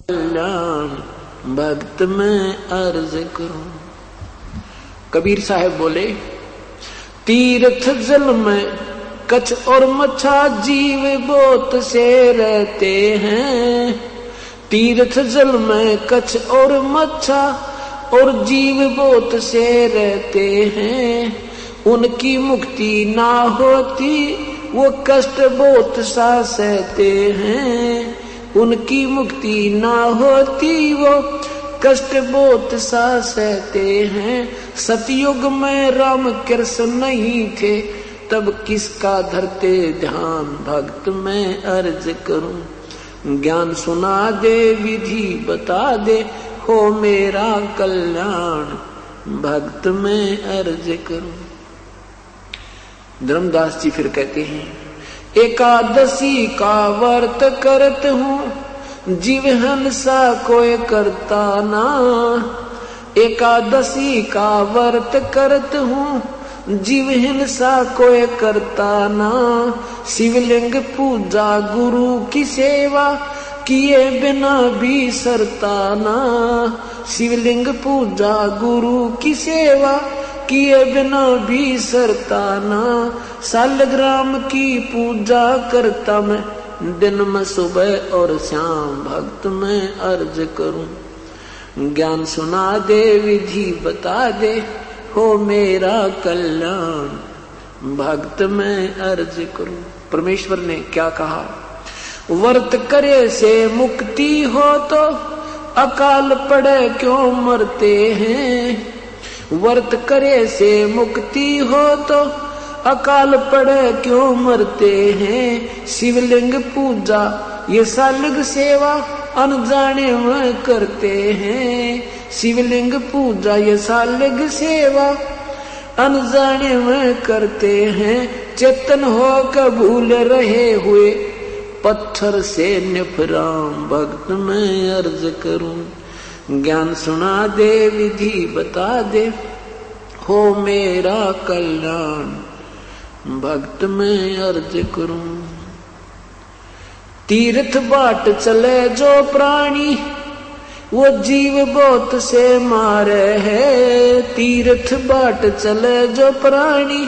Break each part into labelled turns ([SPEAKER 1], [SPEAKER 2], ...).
[SPEAKER 1] कल्याण भक्त में अर्ज करूं। कबीर साहब बोले, तीर्थ जल में कछ और मच्छा जीव बोत से रहते हैं। तीर्थ जल में कछ और मच्छा और जीव बोत से रहते हैं। उनकी मुक्ति ना होती वो कष्ट बोत सा सहते हैं। उनकी मुक्ति ना होती वो कष्ट बोत सा सहते हैं। सतयुग में राम कृष्ण नहीं थे तब किसका धरते ध्यान भक्त में अर्ज करूं। ज्ञान सुना दे विधि बता दे हो मेरा कल्याण भक्त में अर्ज करूं। धर्मदास जी फिर कहते हैं, एकादशी का व्रत करत हूँ जीव हंसा कोई करता ना। एकादशी का व्रत करत हूँ जीव हिंसा कोई करता ना। शिवलिंग पूजा गुरु की सेवा किए बिना भी सरता ना। शिवलिंग पूजा गुरु की सेवा किए बिना भी सरता ना। सालग्राम की पूजा करता मैं दिन में सुबह और शाम भक्त में अर्ज करूं। ज्ञान सुना दे विधि बता दे हो मेरा कल्याण भक्त में अर्ज करूं। परमेश्वर ने क्या कहा, व्रत करे से मुक्ति हो तो अकाल पड़े क्यों मरते हैं। व्रत करे से मुक्ति हो तो अकाल पड़े क्यों मरते हैं। शिवलिंग पूजा ये सालग सेवा अनजाने में करते हैं। शिवलिंग पूजा ये सालग सेवा अनजाने में करते हैं। चेतन हो कर भूल रहे हुए पत्थर से निफराम भक्त में अर्ज करूं। ज्ञान सुना दे विधि बता दे हो मेरा कल्याण भक्त में अर्ज करूं। तीर्थ बाट चले जो प्राणी वो जीव बहुत से मारे है। तीर्थ बाट चले जो प्राणी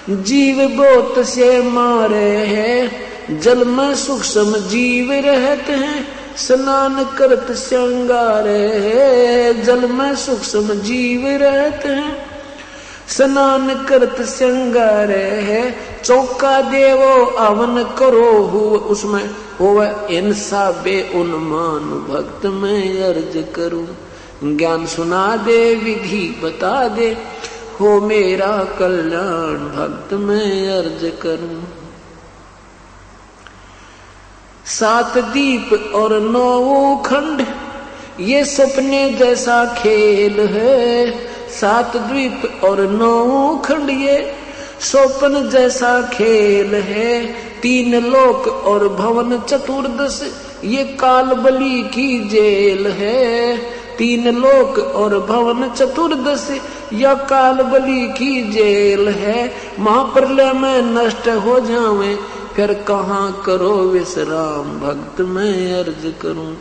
[SPEAKER 1] जीव बहुत से मारे है। जल में सूक्ष्म जीव रहते हैं स्नान करत श्रृंगारे है। जल में सूक्ष्म जीव रहते हैं स्नान करत श्रृंगारे है। चौका देवो अवन करो हो उसमें होवे इंसा बे उन्मान भक्त में अर्ज करूं। ज्ञान सुना दे विधि बता दे हो मेरा कल्याण भक्त में अर्ज करूं। 7 दीप और 9 खंड ये सपने जैसा खेल है। 7 द्वीप और 9 खंड ये स्वप्न जैसा खेल है। 3 लोक और भवन चतुर्दश ये काल बलि की जेल है। 3 लोक और भवन चतुर्दश या काल बलि की जेल है। महाप्रलय में नष्ट हो जावे फिर कहाँ करो विश्राम भक्त में अर्ज करूं।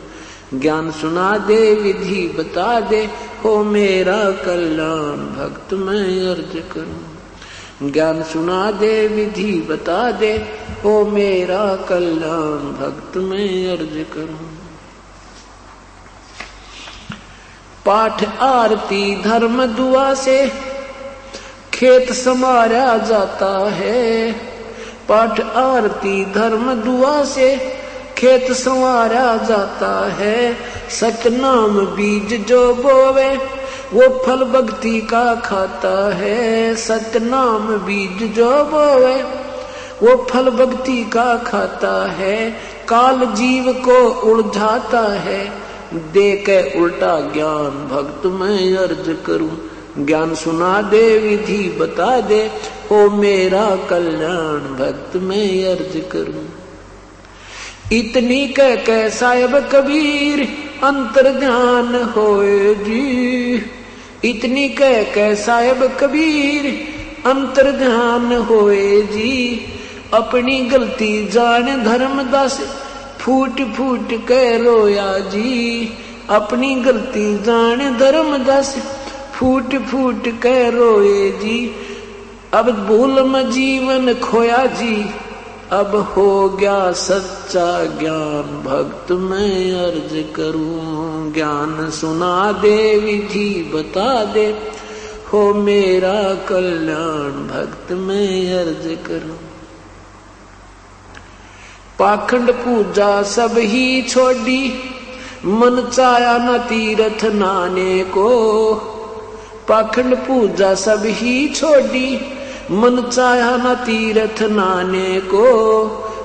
[SPEAKER 1] ज्ञान सुना दे विधि बता दे हो मेरा कल्याण भक्त में अर्ज करूं। ज्ञान सुना दे विधि बता दे हो मेरा कल्याण भक्त में अर्ज करूं। पाठ आरती धर्म दुआ से खेत संवारा जाता है। पाठ आरती धर्म दुआ से खेत संवारा जाता है। सतनाम बीज जो बोवे वो फल भक्ति का खाता है। सतनाम बीज जो बोवे वो फल भक्ति का खाता है। काल जीव को उलझाता है दे के उल्टा ज्ञान भक्त में अर्ज करूं। ज्ञान सुना दे विधि बता दे हो मेरा कल्याण भक्त में अर्ज करूं। इतनी कह साहिब कबीर अंतर ध्यान होए जी। इतनी कह साहिब कबीर अंतर ध्यान होए जी। अपनी गलती जाने धर्मदास फूट फूट के रोया जी, अपनी गलती जाने धर्मदास फूट फूट के रोए जी। अब भूल में जीवन खोया जी, अब हो गया सच्चा ज्ञान, भक्त मैं अर्ज करूं ज्ञान सुना दे, विधि बता दे, हो मेरा कल्याण, भक्त मैं अर्ज करूं। पाखंड पूजा सब ही छोड़ी, मन चाया न तीर्थ नाने को। पाखंड पूजा सब ही छोड़ी, मन चाया न तीर्थ नाने को।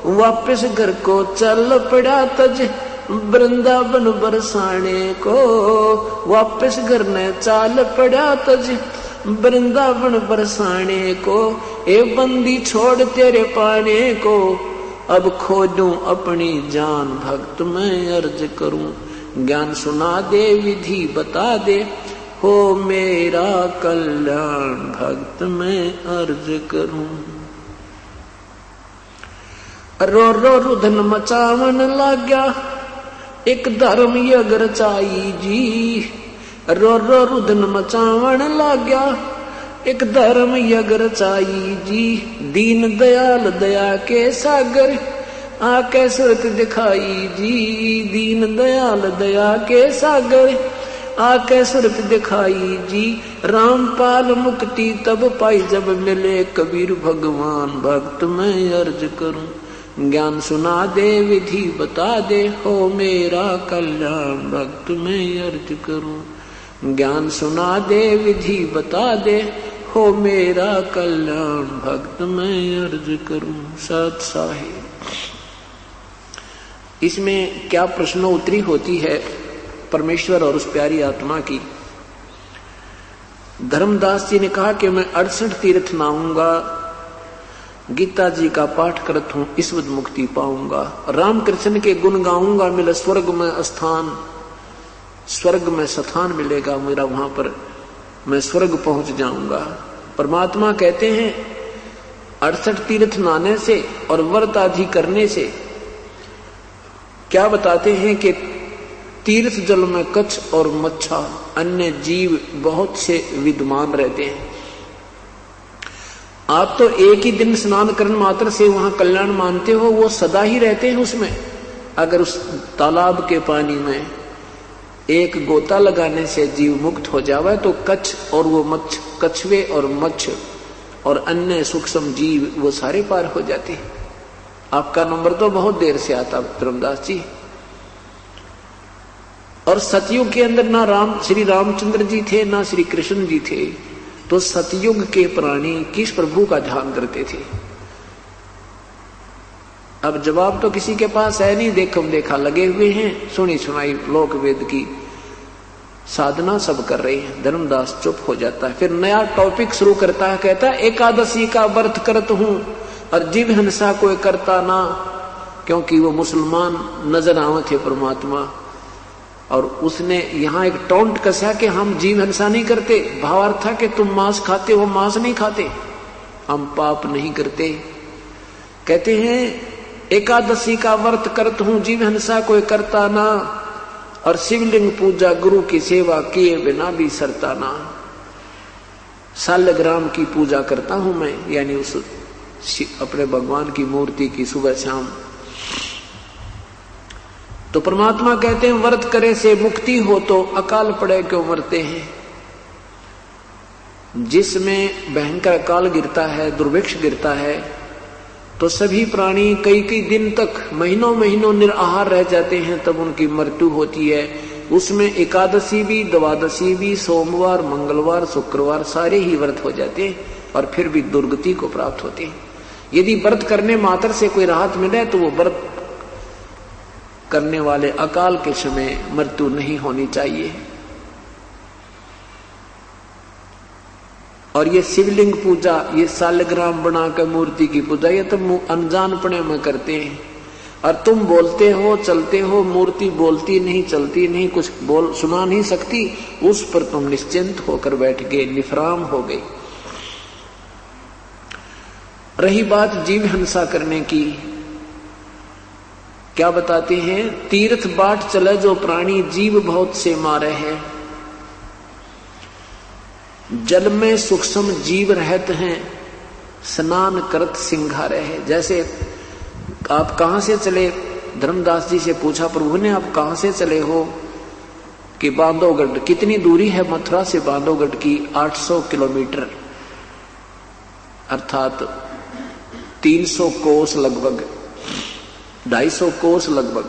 [SPEAKER 1] वापस घर को चल पड़ा तज, वृंदावन बरसाने को। वापस घर ने चाल पड़ा तज, वृंदावन बरसाने को। ए बंदी छोड़ तेरे पाने को, अब खोजूं अपनी जान, भक्त मैं अर्ज करूं ज्ञान सुना दे, विधि बता दे, हो मेरा कल्याण, भक्त मैं अर्ज करूं। रो रो रुधन मचावन लाग्या, एक धर्म यज्ञ रचाई जी। रो रो रुधन मचावन लाग्या, एक धर्म यज्ञ रचाई जी। दीन दयाल दया के सागर, आके सूरत दिखाई जी। दीन दयाल दया के सागर, आके सूरत दिखाई जी। रामपाल मुक्ति तब पाई जब मिले कबीर भगवान, भक्त मैं अर्ज करूं ज्ञान सुना दे, विधि बता दे, हो मेरा कल्याण, भक्त मैं अर्ज करूं ज्ञान सुना दे, विधि बता दे, हो मेरा कल्याण, भक्त मैं अर्ज करूं। सत साहिब। इसमें क्या प्रश्नोत्तरी होती है परमेश्वर और उस प्यारी आत्मा की। धर्मदास जी ने कहा कि मैं 68 तीर्थ नहाऊंगा, गीता जी का पाठ करत हूं, ईश्वर मुक्ति पाऊंगा। रामकृष्ण के गुण गाऊंगा, मिले स्वर्ग में स्थान, स्वर्ग में स्थान मिलेगा मेरा, वहां पर मैं स्वर्ग पहुंच जाऊंगा। परमात्मा कहते हैं 68 तीर्थ नहाने से और व्रत आदि करने से क्या बताते हैं कि तीर्थ जल में कच्छ और मच्छा अन्य जीव बहुत से विद्यमान रहते हैं। आप तो एक ही दिन स्नान करने मात्र से वहां कल्याण मानते हो, वो सदा ही रहते हैं उसमें। अगर उस तालाब के पानी में एक गोता लगाने से जीव मुक्त हो जावे तो कच्छ और वो मच्छ, कछुए और मच्छ और अन्य सूक्ष्म जीव वो सारे पार हो जाते हैं। आपका नंबर तो बहुत देर से आता धर्मदास जी। और सतयुग के अंदर ना श्री रामचंद्र जी थे ना श्री कृष्ण जी थे, तो सतयुग के प्राणी किस प्रभु का ध्यान करते थे? अब जवाब तो किसी के पास है नहीं। देखम देखा लगे हुए हैं, सुनी सुनाई लोक वेद की साधना सब कर रहे हैं। धर्मदास चुप हो जाता है, फिर नया टॉपिक शुरू करता है, कहता है एकादशी का व्रत करत हूं और जीव हिंसा कोई करता ना, क्योंकि वो मुसलमान नजर आवे थे परमात्मा। और उसने यहां एक टोंट कसा कि हम जीव हिंसा नहीं करते, भावार्थ था कि तुम मांस खाते हो, मांस नहीं खाते, हम पाप नहीं करते। कहते हैं एकादशी का व्रत करत हूं, जीव हिंसा कोई करता ना, और शिवलिंग पूजा गुरु की सेवा किए बिना भी सरता ना। सालग्राम की पूजा करता हूं मैं, यानी उस अपने भगवान की मूर्ति की सुबह शाम। तो परमात्मा कहते हैं व्रत करे से मुक्ति हो तो अकाल पड़े क्यों मरते हैं। जिसमें भयंकर अकाल गिरता है, दुर्भिक्ष गिरता है, तो सभी प्राणी कई कई दिन तक, महीनों महीनों निराहार रह जाते हैं, तब उनकी मृत्यु होती है। उसमें एकादशी भी, द्वादशी भी, सोमवार, मंगलवार, शुक्रवार सारे ही व्रत हो जाते हैं और फिर भी दुर्गति को प्राप्त होते हैं। यदि व्रत करने मात्र से कोई राहत मिले तो वो व्रत करने वाले अकाल के समय मृत्यु नहीं होनी चाहिए। और ये शिवलिंग पूजा, ये सालग्राम बनाकर मूर्ति की पूजा, ये तुम अनजानपने में करते हैं। और तुम बोलते हो, चलते हो, मूर्ति बोलती नहीं, चलती नहीं, कुछ बोल सुना नहीं सकती, उस पर तुम निश्चिंत होकर बैठ गए, निफराम हो गए। रही बात जीव हिंसा करने की, क्या बताते हैं? तीर्थ बाट चले जो प्राणी, जीव बहुत से मारे हैं। जल में सूक्ष्म जीव रहते हैं, स्नान करत सिंघारे है। जैसे आप कहां से चले? धर्मदास जी से पूछा, प्रभु ने आप कहां से चले हो? कि बांधवगढ़। कितनी दूरी है मथुरा से बांधवगढ़ की? 800 किलोमीटर, अर्थात 300 कोस लगभग, 250 कोस लगभग।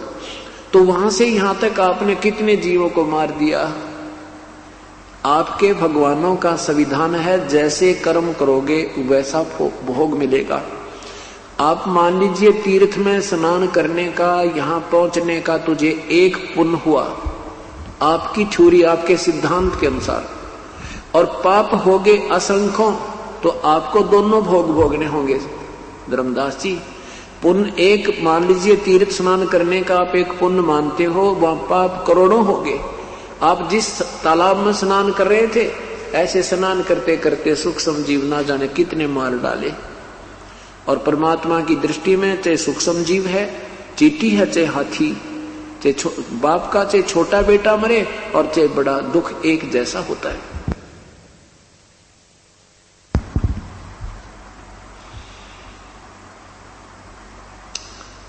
[SPEAKER 1] तो वहां से यहां तक आपने कितने जीवों को मार दिया? आपके भगवानों का संविधान है, जैसे कर्म करोगे वैसा भोग मिलेगा। आप मान लीजिए तीर्थ में स्नान करने का, यहां पहुंचने का तुझे एक पुण्य हुआ, आपकी थ्योरी, आपके सिद्धांत के अनुसार, और पाप हो गए असंख्यों, तो आपको दोनों भोग भोगने होंगे। धर्मदास जी, पुण्य एक मान लीजिए, तीर्थ स्नान करने का आप एक पुण्य मानते हो, वहां पाप करोड़ों हो गए। आप जिस तालाब में स्नान कर रहे थे, ऐसे स्नान करते करते सूक्ष्म जीव ना जाने कितने मार डाले। और परमात्मा की दृष्टि में चाहे सूक्ष्म जीव है, चींटी है, चाहे हाथी, चाहे बाप का चाहे छोटा बेटा मरे और चाहे बड़ा, दुख एक जैसा होता है।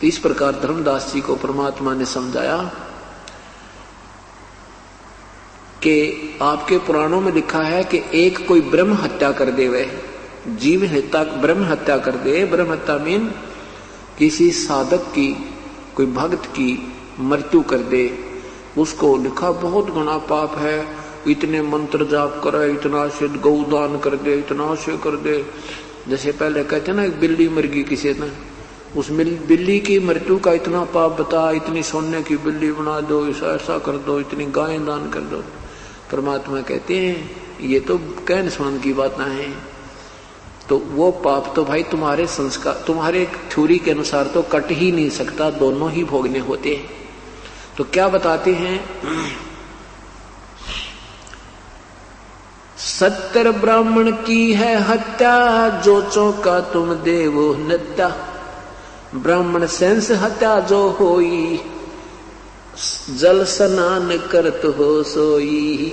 [SPEAKER 1] इस प्रकार धर्मदास जी को परमात्मा ने समझाया कि आपके पुराणों में लिखा है कि एक कोई ब्रह्म हत्या कर दे, वह जीव हत्या ब्रह्म हत्या कर दे। ब्रह्म हत्या मीन किसी साधक की, कोई भक्त की मृत्यु कर दे, उसको लिखा बहुत घना पाप है। इतने मंत्र जाप करे, इतना से गौदान कर दे, इतना से कर दे। जैसे पहले कहते ना, एक बिल्ली मर गई किसी ने, उस बिल्ली की मृत्यु का इतना पाप बता, इतनी सोने की बिल्ली बना दो, ऐसा कर दो, इतनी गायें दान कर दो। परमात्मा कहते हैं ये तो कहन सुनन की बातें हैं, तो वो पाप तो भाई तुम्हारे संस्कार, तुम्हारे थ्योरी के अनुसार तो कट ही नहीं सकता, दोनों ही भोगने होते हैं। तो क्या बताते हैं? 70 ब्राह्मण की है हत्या, जो चौका तुम देवो नत्या। ब्राह्मण सेंस हत्या जो होई, जल स्नान करत हो सोई।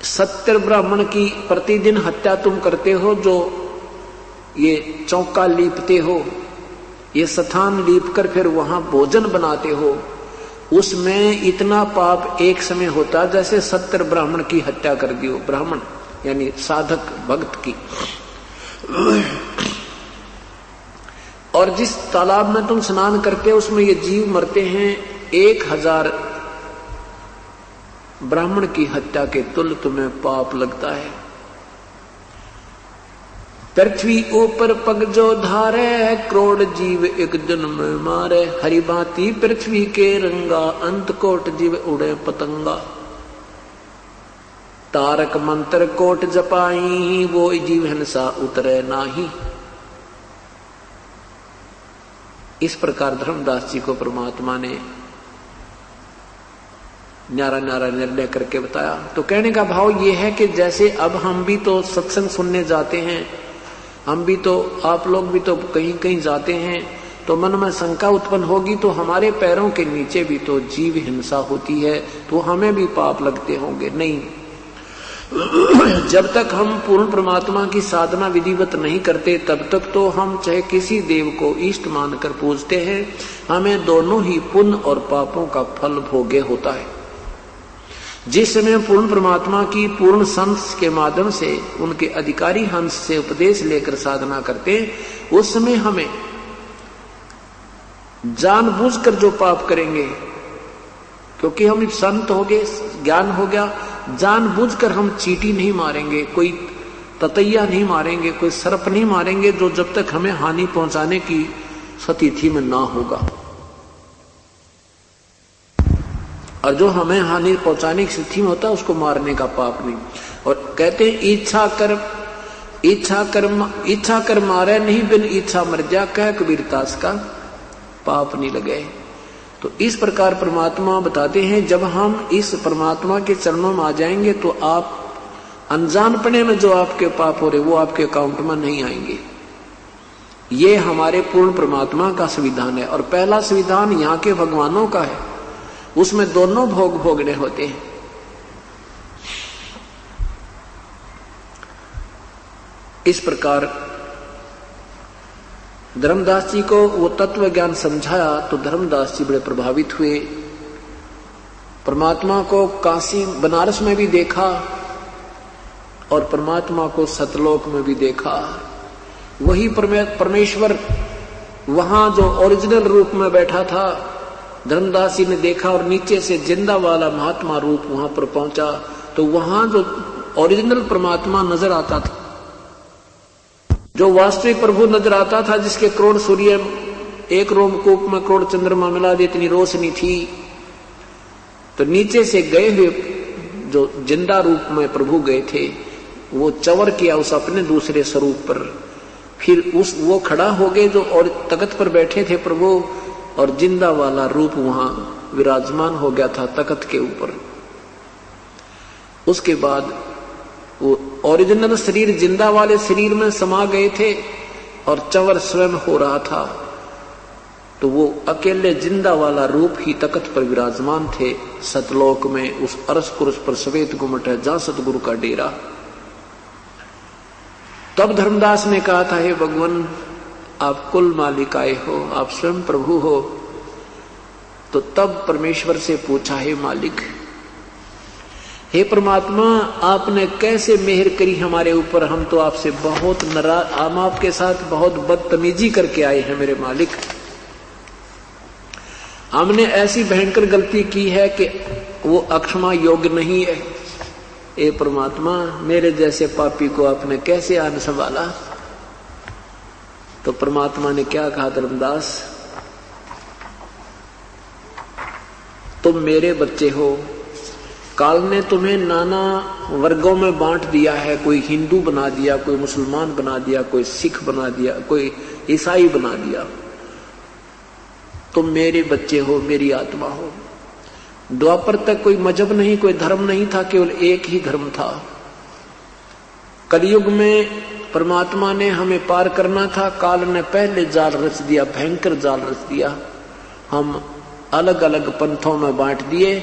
[SPEAKER 1] 70 ब्राह्मण की प्रतिदिन हत्या तुम करते हो, जो ये चौका लीपते हो, ये स्थान लीप कर फिर वहां भोजन बनाते हो, उसमें इतना पाप एक समय होता जैसे 70 ब्राह्मण की हत्या कर दी हो। ब्राह्मण यानी साधक भक्त की। और जिस तालाब में तुम स्नान करते हो उसमें ये जीव मरते हैं, 1000 ब्राह्मण की हत्या के तुल्य तुम्हें पाप लगता है। पृथ्वी ऊपर पग जो धारे, करोड़ जीव एक दिन में मारे। हरि भांति पृथ्वी के रंगा, अंत कोट जीव उड़े पतंगा। तारक मंत्र कोट जपाई, वो जीव हिंसा उतरे नाही। इस प्रकार धर्मदास जी को परमात्मा ने न्यारा न्यारा निर्णय करके बताया। तो कहने का भाव ये है कि जैसे अब हम भी तो सत्संग सुनने जाते हैं, हम भी तो, आप लोग भी तो कहीं कहीं जाते हैं, तो मन में शंका उत्पन्न होगी, तो हमारे पैरों के नीचे भी तो जीव हिंसा होती है, तो हमें भी पाप लगते होंगे। नहीं, जब तक हम पूर्ण परमात्मा की साधना विधिवत नहीं करते, तब तक तो हम चाहे किसी देव को इष्ट मानकर पूजते हैं, हमें दोनों ही पुण्य और पापों का फल भोगे होता है। जिस समय पूर्ण परमात्मा की पूर्ण संत के माध्यम से, उनके अधिकारी हंस से उपदेश लेकर साधना करते, उस समय हमें जानबूझकर जो पाप करेंगे, क्योंकि हम संत हो गए, ज्ञान हो गया, जानबूझकर हम चींटी नहीं मारेंगे, कोई ततैया नहीं मारेंगे, कोई सर्प नहीं मारेंगे, जो जब तक हमें हानि पहुंचाने की स्थिति में ना होगा। और जो हमें हानि पहुंचाने की स्थिति में होता है, उसको मारने का पाप नहीं। और कहते हैं इच्छा कर मारे नहीं, बिन इच्छा मर जा, कह कबीरदास का पाप नहीं लगे। तो इस प्रकार परमात्मा बताते हैं, जब हम इस परमात्मा के चरणों में आ जाएंगे, तो आप अनजानपने में जो आपके पाप हो रहे, वो आपके अकाउंट में नहीं आएंगे। ये हमारे पूर्ण परमात्मा का संविधान है। और पहला संविधान यहाँ के भगवानों का है, उसमें दोनों भोग भोगने होते हैं। इस प्रकार धर्मदास जी को वो तत्व ज्ञान समझाया तो धर्मदास जी बड़े प्रभावित हुए। परमात्मा को काशी बनारस में भी देखा और परमात्मा को सतलोक में भी देखा। वही परमेश्वर वहां जो ओरिजिनल रूप में बैठा था धर्मदास जी ने देखा, और नीचे से जिंदा वाला महात्मा रूप वहां पर पहुंचा तो वहां जो ओरिजिनल परमात्मा नजर आता था, जो वास्तविक प्रभु नजर आता था, जिसके करोड़ सूर्य एक रोमकूप में करोड़ चंद्रमा मिला दे इतनी रोशनी थी, तो नीचे से गए हुए जो जिंदा रूप में प्रभु गए थे वो चवर किया उस अपने दूसरे स्वरूप पर। फिर वो खड़ा हो गए जो और तख्त पर बैठे थे प्रभु, और जिंदा वाला रूप वहां विराजमान हो गया था तख्त के ऊपर। उसके बाद वो ओरिजिनल शरीर जिंदा वाले शरीर में समा गए थे और चवर स्वयं हो रहा था, तो वो अकेले जिंदा वाला रूप ही तख्त पर विराजमान थे सतलोक में, उस अरस कुरस पर श्वेत गुम्मट है जहां सतगुरु का डेरा। तब धर्मदास ने कहा था, हे भगवान आप कुल मालिक आए हो, आप स्वयं प्रभु हो। तो तब परमेश्वर से पूछा, हे मालिक, हे परमात्मा, आपने कैसे मेहर करी हमारे ऊपर, हम तो आपसे बहुत नाराज, हम आपके साथ बहुत बदतमीजी करके आए हैं मेरे मालिक। हमने ऐसी भयंकर गलती की है कि वो अक्षमा योग्य नहीं है। ए परमात्मा, मेरे जैसे पापी को आपने कैसे आन संभाला। तो परमात्मा ने क्या कहा, धर्मदास तुम मेरे बच्चे हो, काल ने तुम्हें नाना वर्गों में बांट दिया है, कोई हिंदू बना दिया, कोई मुसलमान बना दिया, कोई सिख बना दिया, कोई ईसाई बना दिया। तुम मेरे बच्चे हो, मेरी आत्मा हो। द्वापर तक कोई मजहब नहीं, कोई धर्म नहीं था, केवल एक ही धर्म था। कलयुग में परमात्मा ने हमें पार करना था, काल ने पहले जाल रच दिया, भयंकर जाल रच दिया। हम अलग अलग पंथों में बांट दिए,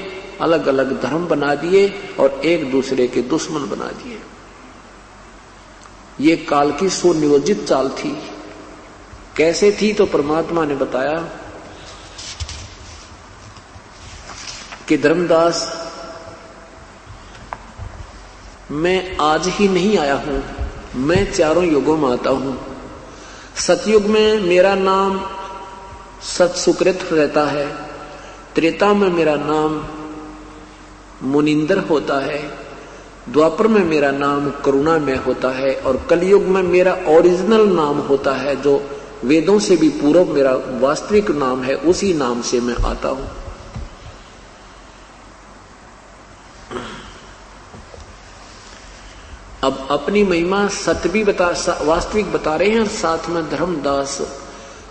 [SPEAKER 1] अलग अलग धर्म बना दिए और एक दूसरे के दुश्मन बना दिए। ये काल की सुनियोजित चाल थी। कैसे थी तो परमात्मा ने बताया कि धर्मदास, मैं आज ही नहीं आया हूं, मैं चारों युगों में आता हूं। सतयुग में मेरा नाम सत सुकृत रहता है, त्रेता में मेरा नाम मुनिंदर होता है, द्वापर में मेरा नाम करुणा में होता है, और कलयुग में मेरा ओरिजिनल नाम होता है जो वेदों से भी पूर्व मेरा वास्तविक नाम है, उसी नाम से मैं आता हूं। अब अपनी महिमा सत्य भी वास्तविक बता रहे हैं और साथ में धर्मदास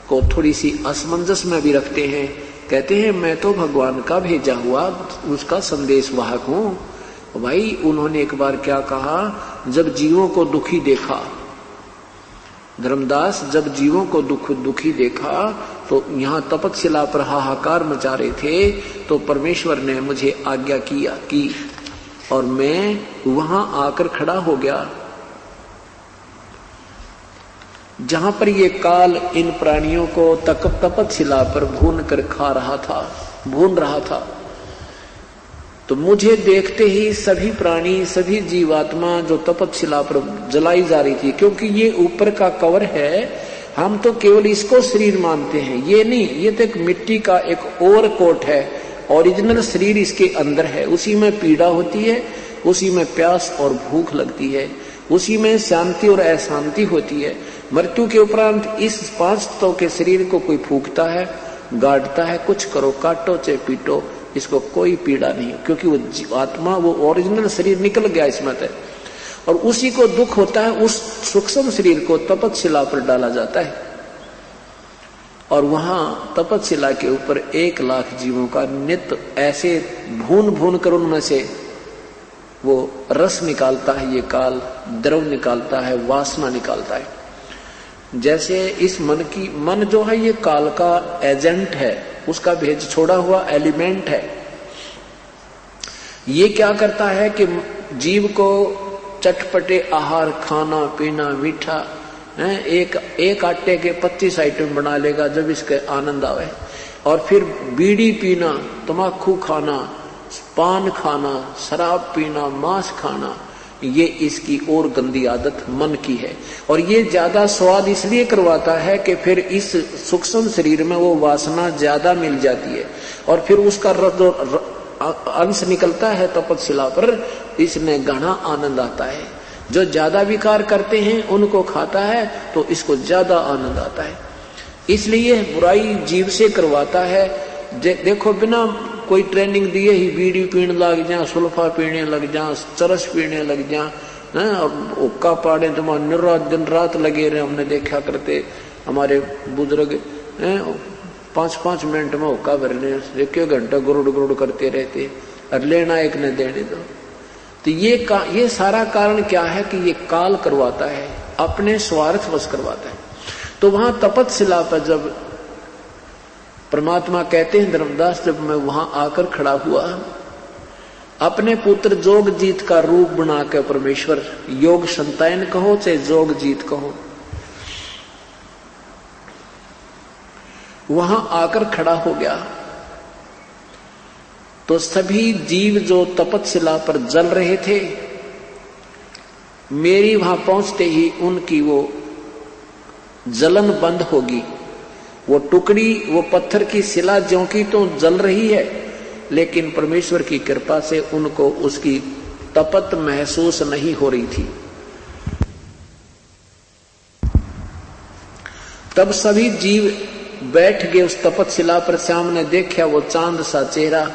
[SPEAKER 1] को थोड़ी सी असमंजस में भी रखते हैं। कहते हैं मैं तो भगवान का भेजा हुआ उसका संदेश वाहक हूं। भाई उन्होंने एक बार क्या कहा, जब जीवों को दुखी देखा, धर्मदास जब जीवों को दुखी देखा तो यहाँ तपतशिला पर हाहाकार मचा रहे थे, तो परमेश्वर ने मुझे आज्ञा की और मैं वहां आकर खड़ा हो गया जहां पर ये काल इन प्राणियों को तपतशिला पर भून कर खा रहा था, भून रहा था। तो मुझे देखते ही सभी प्राणी, सभी जीवात्मा जो तपतशिला पर जलाई जा रही थी, क्योंकि ये ऊपर का कवर है, हम तो केवल इसको शरीर मानते हैं, ये नहीं, ये तो एक मिट्टी का एक और कोट है। ओरिजिनल शरीर इसके अंदर है, उसी में पीड़ा होती है, उसी में प्यास और भूख लगती है, उसी में शांति और अशांति होती है। मृत्यु के उपरांत इस 5 तत्वों के शरीर को कोई फूंकता है, गाड़ता है, कुछ करो, काटो चाहे पीटो, इसको कोई पीड़ा नहीं, क्योंकि वो आत्मा, वो ओरिजिनल शरीर निकल गया इसमें से, और उसी को दुख होता है। उस सूक्ष्म शरीर को तपतशिला पर डाला जाता है और वहां तपतशिला के ऊपर 1 लाख जीवों का नित्य ऐसे भून भून कर उनमें से वो रस निकालता है, ये काल द्रव निकालता है, वासना निकालता है। जैसे इस मन जो है ये काल का एजेंट है, उसका भेज छोड़ा हुआ एलिमेंट है। ये क्या करता है कि जीव को चटपटे आहार, खाना पीना, मीठा, एक आटे के 25 आइटम बना लेगा जब इसके आनंद आवे, और फिर बीड़ी पीना, तम्बाकू खाना, पान खाना, शराब पीना, मांस खाना, ये इसकी और गंदी आदत मन की है। और ये ज्यादा स्वाद इसलिए करवाता है कि फिर इस सूक्ष्म शरीर में वो वासना ज्यादा मिल जाती है, और फिर उसका अंश निकलता है तपस्या पर, इसमें घना आनंद आता है। जो ज्यादा विकार करते हैं उनको खाता है तो इसको ज्यादा आनंद आता है। इसलिए बुराई जीव से करवाता है। देखो बिना कोई ट्रेनिंग दिए ही बीड़ी पीने लग जा, सुल्फा पीने लग जा, चरस पीने लग जा, और हुक्का पाड़े, तुम्हारा दिन रात लगे रहे। हमने देखा करते हमारे बुजुर्ग 5-5 मिनट में हुक्का भरने, 1 घंटा गुरुड़ गुरुड़ करते रहते, और लेना एक ने देने दो। तो ये सारा कारण क्या है कि ये काल करवाता है, अपने स्वार्थ वश करवाता है। तो वहां तपस्या पर जब परमात्मा कहते हैं, धर्मदास जब मैं वहां आकर खड़ा हुआ, अपने पुत्र जोगजीत का रूप बना के परमेश्वर, योग संतान कहो चाहे जोगजीत कहो, वहां आकर खड़ा हो गया, तो सभी जीव जो तपस्या पर जल रहे थे, मेरी वहां पहुंचते ही उनकी वो जलन बंद होगी। वो टुकड़ी, वो पत्थर की शिला ज्यों की तो जल रही है, लेकिन परमेश्वर की कृपा से उनको उसकी तपत महसूस नहीं हो रही थी। तब सभी जीव बैठ गए उस तपस्या पर। सामने देखा वो चांद सा चेहरा,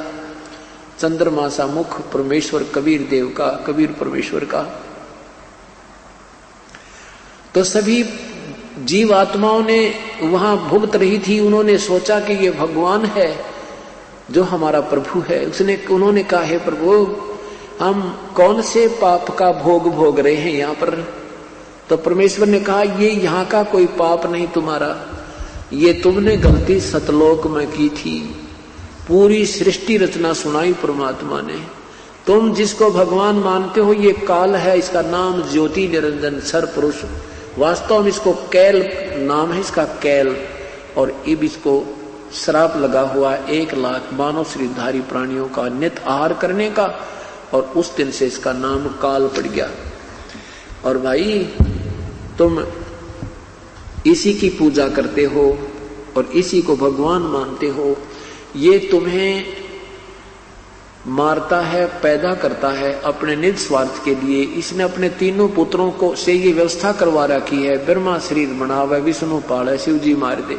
[SPEAKER 1] चंद्रमा सा मुख परमेश्वर कबीर देव का, कबीर परमेश्वर का। तो सभी जीव आत्माओं ने वहां भुगत रही थी, उन्होंने सोचा कि ये भगवान है जो हमारा प्रभु है। उन्होंने कहा, हे प्रभु, हम कौन से पाप का भोग रहे हैं यहाँ पर? तो परमेश्वर ने कहा, ये यहाँ का कोई पाप नहीं तुम्हारा, ये तुमने गलती सतलोक में की थी। पूरी सृष्टि रचना सुनाई परमात्मा ने। तुम जिसको भगवान मानते हो ये काल है, इसका नाम ज्योति निरंजन सर पुरुष, वास्तव में इसको कैल नाम है, इसका कैल। और अब इसको श्राप लगा हुआ 1 लाख मानव शरीरधारी प्राणियों का नित्य आहार करने का, और उस दिन से इसका नाम काल पड़ गया। और भाई तुम इसी की पूजा करते हो और इसी को भगवान मानते हो, ये तुम्हें मारता है, पैदा करता है अपने निज स्वार्थ के लिए। इसने अपने तीनों पुत्रों को से ये व्यवस्था करवा रखी है, ब्रह्मा शरीर बनावे, विष्णु पाले, शिव जी मार दे,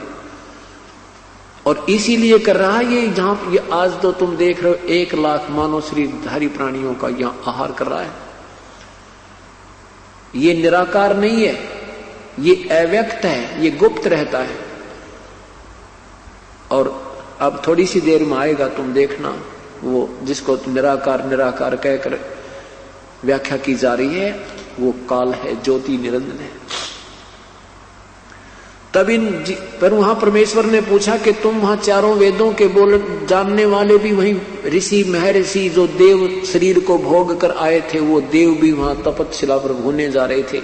[SPEAKER 1] और इसीलिए कर रहा है ये। जहां ये आज तो तुम देख रहे हो 1 लाख मानव शरीरधारी प्राणियों का यहां आहार कर रहा है। ये निराकार नहीं है, ये अव्यक्त है, ये गुप्त रहता है। और अब थोड़ी सी देर में आएगा, तुम देखना, वो जिसको निराकार निराकार कहकर व्याख्या की जा रही है, वो काल है, ज्योति निरंजन है। तब पर वहां परमेश्वर ने पूछा कि तुम वहां चारों वेदों के बोल जानने वाले भी वहीं ऋषि महर्षि जो देव शरीर को भोग कर आए थे, वो देव भी वहां तपस्या पर होने जा रहे थे।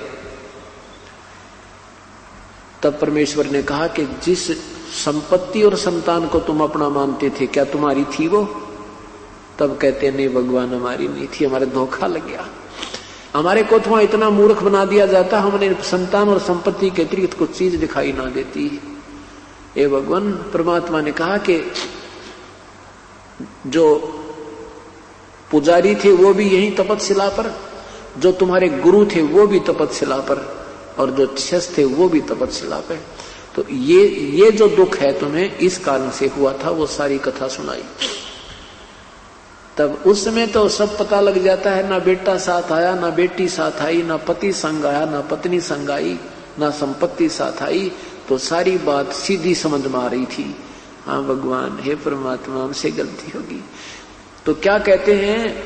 [SPEAKER 1] तब परमेश्वर ने कहा कि जिस संपत्ति और संतान को तुम अपना मानते थे, क्या तुम्हारी थी वो? तब कहते नहीं भगवान, हमारी नहीं थी, हमारे धोखा लग गया। हमारे को तो इतना मूर्ख बना दिया जाता, हमने संतान और संपत्ति के अतिरिक्त कुछ चीज दिखाई ना देती। हे भगवान, परमात्मा ने कहा कि जो पुजारी थे वो भी यही तपस्या पर, जो तुम्हारे गुरु थे वो भी तपस्या पर, और जो शिष्य थे वो भी तपस्या पे। तो ये जो दुख है तुम्हें इस कारण से हुआ था, वो सारी कथा सुनाई। तब उस समय तो सब पता लग जाता है, ना बेटा साथ आया, ना बेटी साथ आई, ना पति संग आया, ना पत्नी संग आई, ना संपत्ति साथ आई। तो सारी बात सीधी समझ में आ रही थी। हाँ भगवान, हे परमात्मा, हमसे गलती होगी। तो क्या कहते हैं,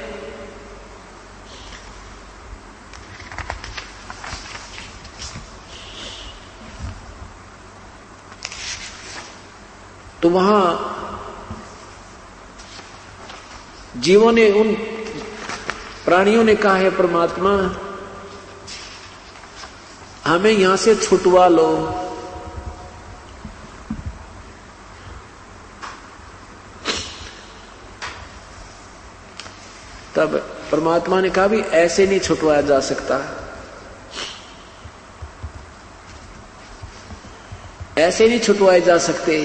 [SPEAKER 1] वहां जीवों ने, उन प्राणियों ने कहा है परमात्मा हमें यहां से छुटवा लो। तब परमात्मा ने कहा भी ऐसे नहीं छुटवाया जा सकता, ऐसे नहीं छुटवाए जा सकते,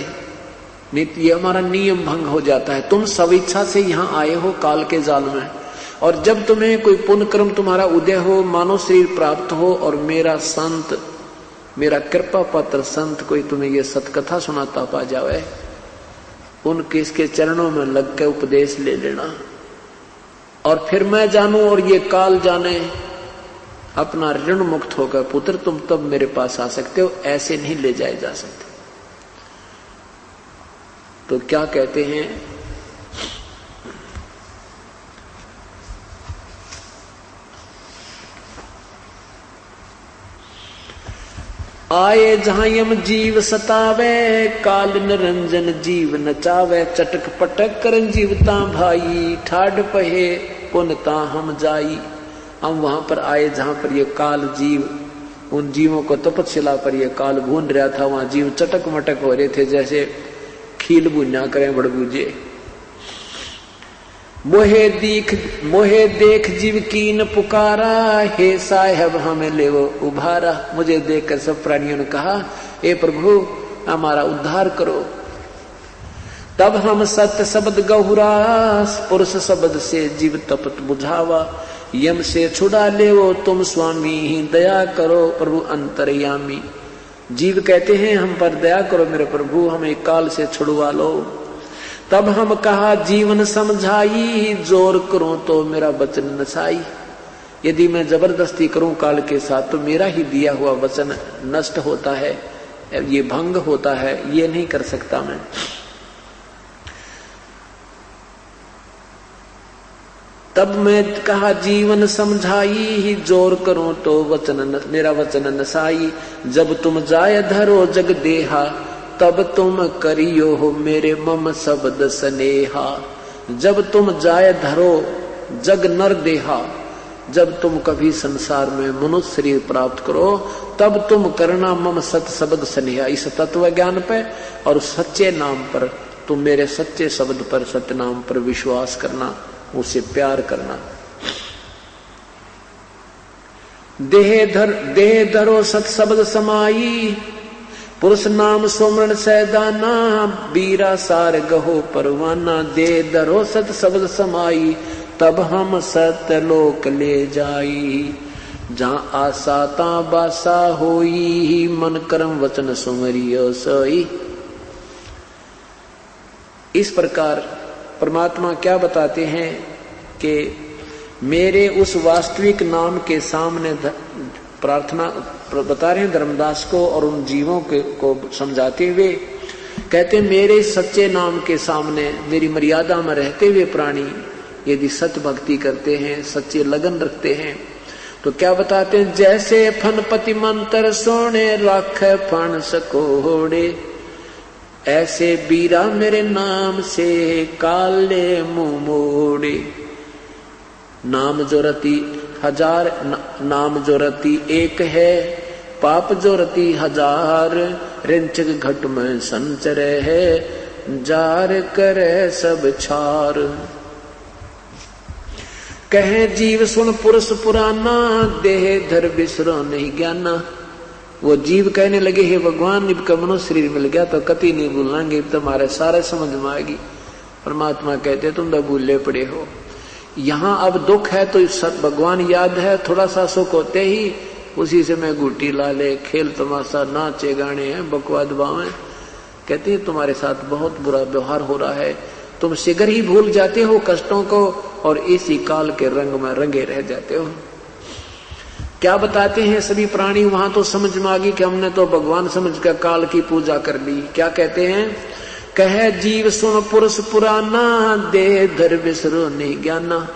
[SPEAKER 1] नहीं ये हमारा नियम भंग हो जाता है। तुम स्वेच्छा से यहां आए हो काल के जाल में, और जब तुम्हें कोई पुण्य कर्म तुम्हारा उदय हो, मानव शरीर प्राप्त हो, और मेरा संत, मेरा कृपा पात्र संत कोई तुम्हें ये सतकथा सुनाता पा जावे, उनके इसके चरणों में लग के उपदेश ले लेना, और फिर मैं जानूं और ये काल जाने, अपना ऋण मुक्त होकर पुत्र तुम तब मेरे पास आ सकते हो, ऐसे नहीं ले जाए जा सकते। तो क्या कहते हैं, आए जहां यम जीव सतावे, काल निरंजन जीव नचावे, चटक पटक कर जीवता भाई, ठाड पहे पुनता हम जाई। हम वहां पर आए जहां पर ये काल जीव, उन जीवों को तपस्या पर ये काल भून रहा था, वहां जीव चटक मटक हो रहे थे जैसे खील बुन्ना करें बड़बूजे। मोहे देख जीव कीन पुकारा, हे साहेब हमें ले वो उभारा। मुझे देखकर सब प्राणियों ने कहा, हे प्रभु हमारा उद्धार करो। तब हम सत्य शब्द गहुरा, पुरुष शब्द से जीव तपत बुझावा। यम से छुड़ा ले वो तुम स्वामी, ही दया करो प्रभु अंतर्यामी। जीव कहते हैं हम पर दया करो मेरे प्रभु, हमें काल से छुड़वा लो। तब हम कहा जीवन समझाई, जोर करूं तो मेरा वचन नसाई। यदि मैं जबरदस्ती करूं काल के साथ तो मेरा ही दिया हुआ वचन नष्ट होता है, ये भंग होता है, ये नहीं कर सकता मैं। तब मैं कहा जीवन समझाई, जोर करूं तो वचन मेरा वचन नसाई। जब तुम जाय धरो जग देहा, तब तुम करियो हो मेरे मम शब्द स्नेहा। जब तुम जाय धरो जग नर देहा, जब तुम कभी संसार में मनुष्य शरीर प्राप्त करो, तब तुम करना मम सत शब्द स्नेहा। इस तत्व ज्ञान पे और सच्चे नाम पर, तुम मेरे सच्चे शब्द पर, सत्य नाम पर विश्वास करना, उसे प्यार करना। देह धरो सत शब्द समाई, पुरुष नाम सोमरण सैदाना, बीरा सार गहो परवाना। दे धरो सत शब्द समाई, तब हम सत्य लोक ले जाई। जहां आशा ता बासा होई, मन कर्म वचन सुमरियो सोई। इस प्रकार परमात्मा क्या बताते हैं कि मेरे उस वास्तविक नाम के सामने प्रार्थना बता रहे हैं धर्मदास को, और उन जीवों को समझाते हुए कहते हैं मेरे सच्चे नाम के सामने मेरी मर्यादा में रहते हुए प्राणी यदि सत्य भक्ति करते हैं, सच्चे लगन रखते हैं, तो क्या बताते हैं, जैसे फनपति मंत्र सोने राख फण सकोड़े, ऐसे बीरा मेरे नाम से काले मुंह मोड़े। नाम जो रति हजार, नाम जो रति एक है, पाप जो रति हजार। रिंचक घट में संचर है, जार करे सब छार। कहे जीव सुन पुरुष पुराना, देह धर बिसरो नहीं ज्ञाना। वो जीव कहने लगे हे भगवान इनका मनुष्य शरीर मिल गया तो कति नहीं भूलेंगे, तुम्हारे सारे समझ में आएगी। परमात्मा कहते तुम तो भूले पड़े हो। यहाँ अब दुख है तो भगवान याद है, थोड़ा सा सुख होते ही उसी से मैं गुटी ला ले, खेल तमाशा, नाचे गाने हैं, बकवाद बावें। कहते हैं तुम्हारे साथ बहुत बुरा व्यवहार हो रहा है, तुम शीघ्र ही भूल जाते हो कष्टों को और इसी काल के रंग में रंगे रह जाते हो। क्या बताते हैं सभी प्राणी, वहां तो समझ में आ गई कि हमने तो भगवान समझकर काल की पूजा कर ली। क्या कहते हैं, कहे जीव सुन पुरुष पुराना, दे धर बिसरो नहीं ज्ञाना।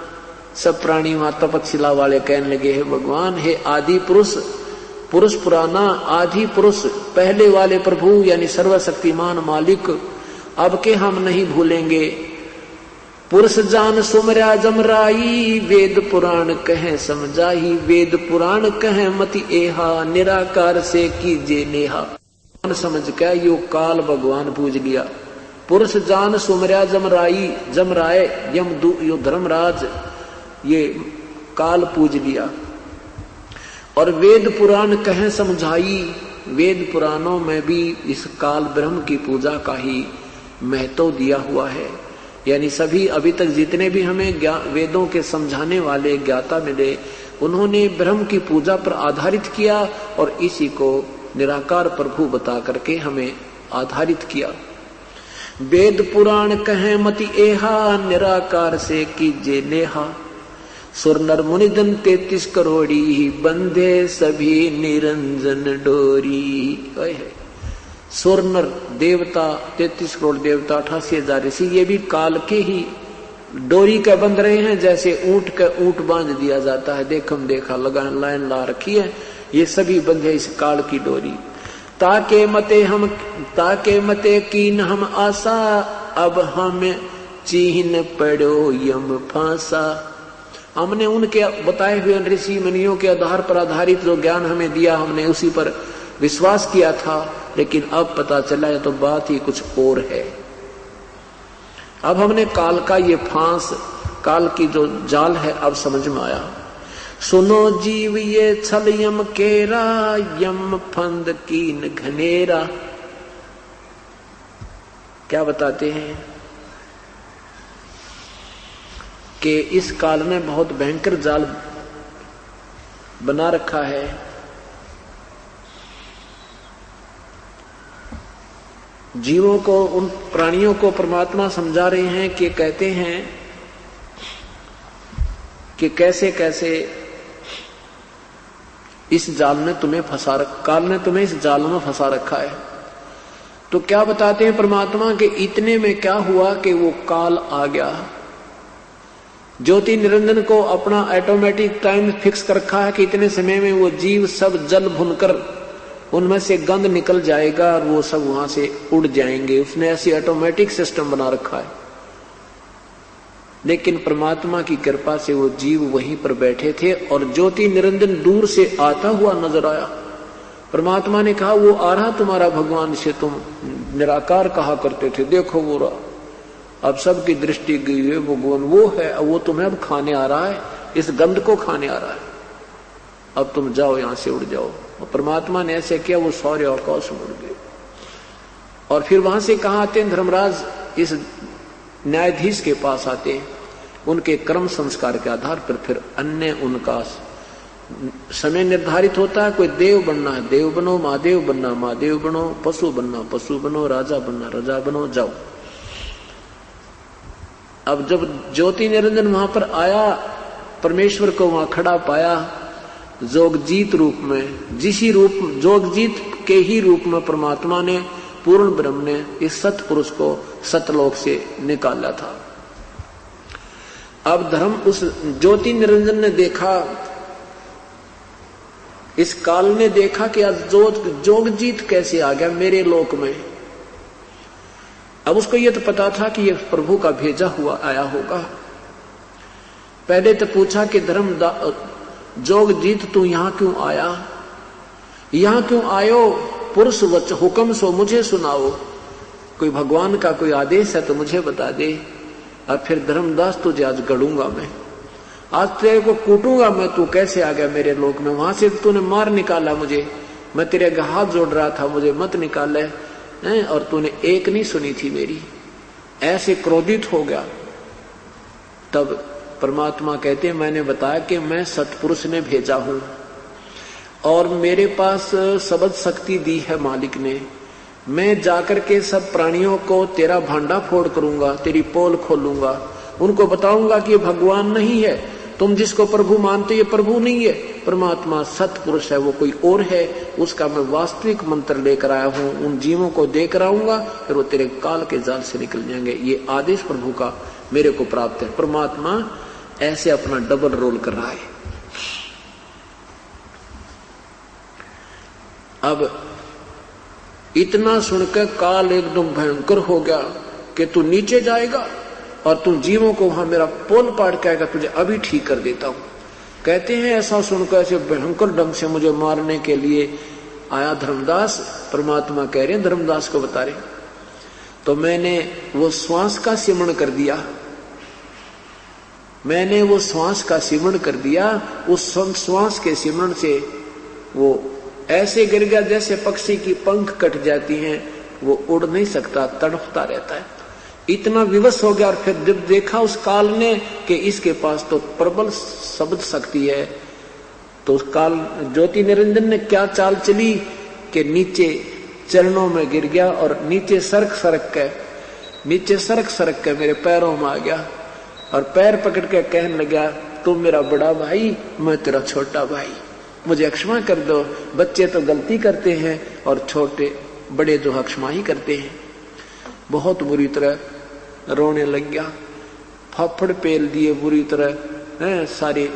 [SPEAKER 1] सब प्राणी वहां तपस्या वाले कहने लगे हे भगवान, हे आदि पुरुष, पुरुष पुराना, आदि पुरुष, पहले वाले प्रभु यानी सर्वशक्तिमान मालिक, अब के हम नहीं भूलेंगे। पुरुष जान सुमरा जमराई, वेद पुराण कहे समझाई, वेद पुराण कहे मति एहा, निराकार से कीजे नेहा। समझ के यो काल भगवान पूज लिया। पुरुष जान सुमरा जमराई, जमराए यो धर्मराज ये काल पूज लिया। और वेद पुराण कहे समझाई, वेद पुराणों में भी इस काल ब्रह्म की पूजा का ही महत्व दिया हुआ है। यानी सभी अभी तक जितने भी हमें वेदों के समझाने वाले ज्ञाता मिले, उन्होंने ब्रह्म की पूजा पर आधारित किया और इसी को निराकार प्रभु बता करके हमें आधारित किया। वेद पुराण कहे मति एहा, निराकार से कीजे नेहा। सुर नर मुनि जन 33 करोड़ी, बंधे सभी निरंजन डोरी। सुर नर देवता 33 करोड़ देवता, 88,000 ऋषि, ये भी काल के ही डोरी का बंध रहे हैं। जैसे ऊंट का ऊंट बांध दिया जाता है, देखम देखा लगा लाइन ला रखी है, ये सभी बंधे इस काल की डोरी। ताके मते कीन हम आशा, अब हम चीन पड़ो यम फांसा। हमने उनके बताए हुए ऋषि मुनियों के आधार पर आधारित जो ज्ञान हमें दिया, हमने उसी पर विश्वास किया था, लेकिन अब पता चला है तो बात ही कुछ और है। अब हमने काल का ये फांस, काल की जो जाल है, अब समझ में आया। सुनो जीव ये छल यम केरा, यम फंद कीन घनेरा। क्या बताते हैं कि इस काल ने बहुत भयंकर जाल बना रखा है। जीवों को, उन प्राणियों को परमात्मा समझा रहे हैं कि कहते हैं कि कैसे कैसे इस जाल ने तुम्हें फंसा काल ने तुम्हें इस जाल में फंसा रखा है। तो क्या बताते हैं परमात्मा के इतने में क्या हुआ कि वो काल आ गया। ज्योति निरंजन को अपना ऑटोमेटिक टाइम फिक्स कर रखा है कि इतने समय में वो जीव सब जल भुनकर उनमें से गंध निकल जाएगा और वो सब वहां से उड़ जाएंगे। उसने ऐसी ऑटोमेटिक सिस्टम बना रखा है। लेकिन परमात्मा की कृपा से वो जीव वहीं पर बैठे थे और ज्योति निरंजन दूर से आता हुआ नजर आया। परमात्मा ने कहा, वो आ रहा तुम्हारा भगवान से तुम निराकार कहा करते थे, देखो वो रहा। अब सबकी दृष्टि गई है, भगवान वो है, वो तुम्हें अब खाने आ रहा है, इस गंध को खाने आ रहा है। अब तुम जाओ, यहां से उड़ जाओ। और परमात्मा ने ऐसे किया, वो सारे आकाश में उड़ गए। और फिर वहां से कहां आते हैं धर्मराज, इस न्यायाधीश के पास आते हैं। उनके कर्म संस्कार के आधार पर फिर अन्य उनका समय निर्धारित होता है। कोई देव बनना है, देव बनो, महादेव बनना, महादेव बनो, पशु बनना, पशु बनो, राजा बनना, राजा बनो, जाओ। अब जब ज्योति निरंजन वहां पर आया, परमेश्वर को वहां खड़ा पाया जोगजीत रूप में। जिसी रूप जोगजीत के ही रूप में परमात्मा ने, पूर्ण ब्रह्म ने इस सतपुरुष को सतलोक से निकाला था। अब धर्म उस ज्योति निरंजन ने देखा, इस काल ने देखा कि आज जोगजीत कैसे आ गया मेरे लोक में। अब उसको यह तो पता था कि यह प्रभु का भेजा हुआ आया होगा। पहले तो पूछा कि धर्म जोगजीत तू यहां क्यों आया, यहां क्यों आयो? पुरुष वच हुक्म सो मुझे सुनाओ। कोई भगवान का कोई आदेश है तो मुझे बता दे। और फिर धर्मदास तुझे आज गढ़ूंगा मैं, आज तेरे को कूटूंगा मैं, तू कैसे आ गया मेरे लोक में? वहां से तूने मार निकाला मुझे, मैं तेरे हाथ जोड़ रहा था, मुझे मत निकाले, और तूने एक नहीं सुनी थी मेरी। ऐसे क्रोधित हो गया। तब परमात्मा कहते हैं, मैंने बताया कि मैं सतपुरुष ने भेजा हूं और मेरे पास शब्द शक्ति दी है मालिक ने। मैं जाकर के सब प्राणियों को तेरा भांडा फोड़ करूंगा, तेरी पोल खोलूंगा, उनको बताऊंगा कि ये भगवान नहीं है, तुम जिसको प्रभु मानते ये प्रभु नहीं है, परमात्मा सतपुरुष है, वो कोई और है। उसका मैं वास्तविक मंत्र लेकर आया हूं, उन जीवों को देकर आऊंगा, फिर वो तेरे काल के जाल से निकल जाएंगे। ये आदेश प्रभु का मेरे को प्राप्त है। परमात्मा ऐसे अपना डबल रोल कर रहा है। अब इतना सुनकर काल एकदम भयंकर हो गया। कि तू नीचे जाएगा और तू जीवों को वहां मेरा पोल पाड़ के आएगा, तुझे अभी ठीक कर देता हूं। कहते हैं ऐसा सुनकर ऐसे भयंकर ढंग से मुझे मारने के लिए आया धर्मदास। परमात्मा कह रहे हैं धर्मदास को बता रहे, तो मैंने वो श्वास का सिमरण कर दिया, मैंने वो श्वास का सिमरण कर दिया। उस श्वास के सिमरण से वो ऐसे गिर गया जैसे पक्षी की पंख कट जाती हैं, वो उड़ नहीं सकता, तड़पता रहता है। इतना विवश हो गया। और फिर जब देखा उस काल ने कि इसके पास तो प्रबल शब्द शक्ति है, तो उस काल ज्योति निरंजन ने क्या चाल चली कि नीचे चरणों में गिर गया और नीचे सरक सरक के मेरे पैरों में आ गया और पैर पकड़ के कहने लगा, तुम मेरा बड़ा भाई, मैं तेरा छोटा भाई, मुझे क्षमा कर दो। बच्चे तो गलती करते हैं और छोटे बड़े जो क्षमा ही करते हैं। बहुत बुरी तरह रोने लग गया, फाफड़ पेल दिए बुरी तरह हैं सारे।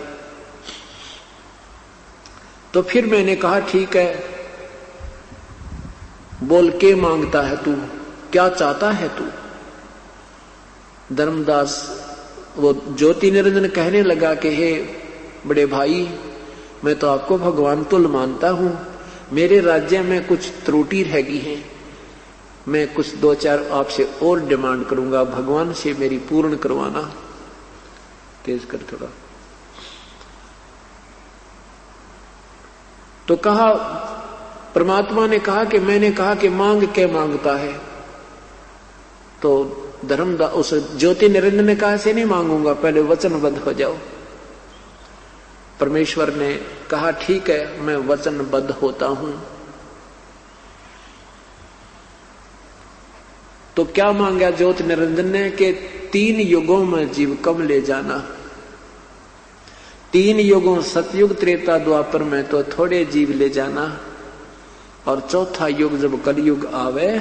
[SPEAKER 1] तो फिर मैंने कहा ठीक है, बोल के मांगता है तू, क्या चाहता है तू? धर्मदास वो ज्योति निरंजन कहने लगा कि हे बड़े भाई, मैं तो आपको भगवान तुल्य मानता हूं, मेरे राज्य में कुछ त्रुटि रह गई है, मैं कुछ 2-4 आपसे और डिमांड करूंगा, भगवान से मेरी पूर्ण करवाना। तेज कर थोड़ा। तो कहा, परमात्मा ने कहा कि मैंने कहा कि मांग के मांगता है। तो धर्मदास उस ज्योति निरंजन ने कहा ऐसे नहीं मांगूंगा, पहले वचनबद्ध हो जाओ। परमेश्वर ने कहा ठीक है, मैं वचनबद्ध होता हूं। तो क्या मांगा ज्योति निरंजन ने कि 3 युगों में जीव कम ले जाना। 3 युगों सतयुग त्रेता द्वापर में तो थोड़े जीव ले जाना, और चौथा युग जब कलयुग आवे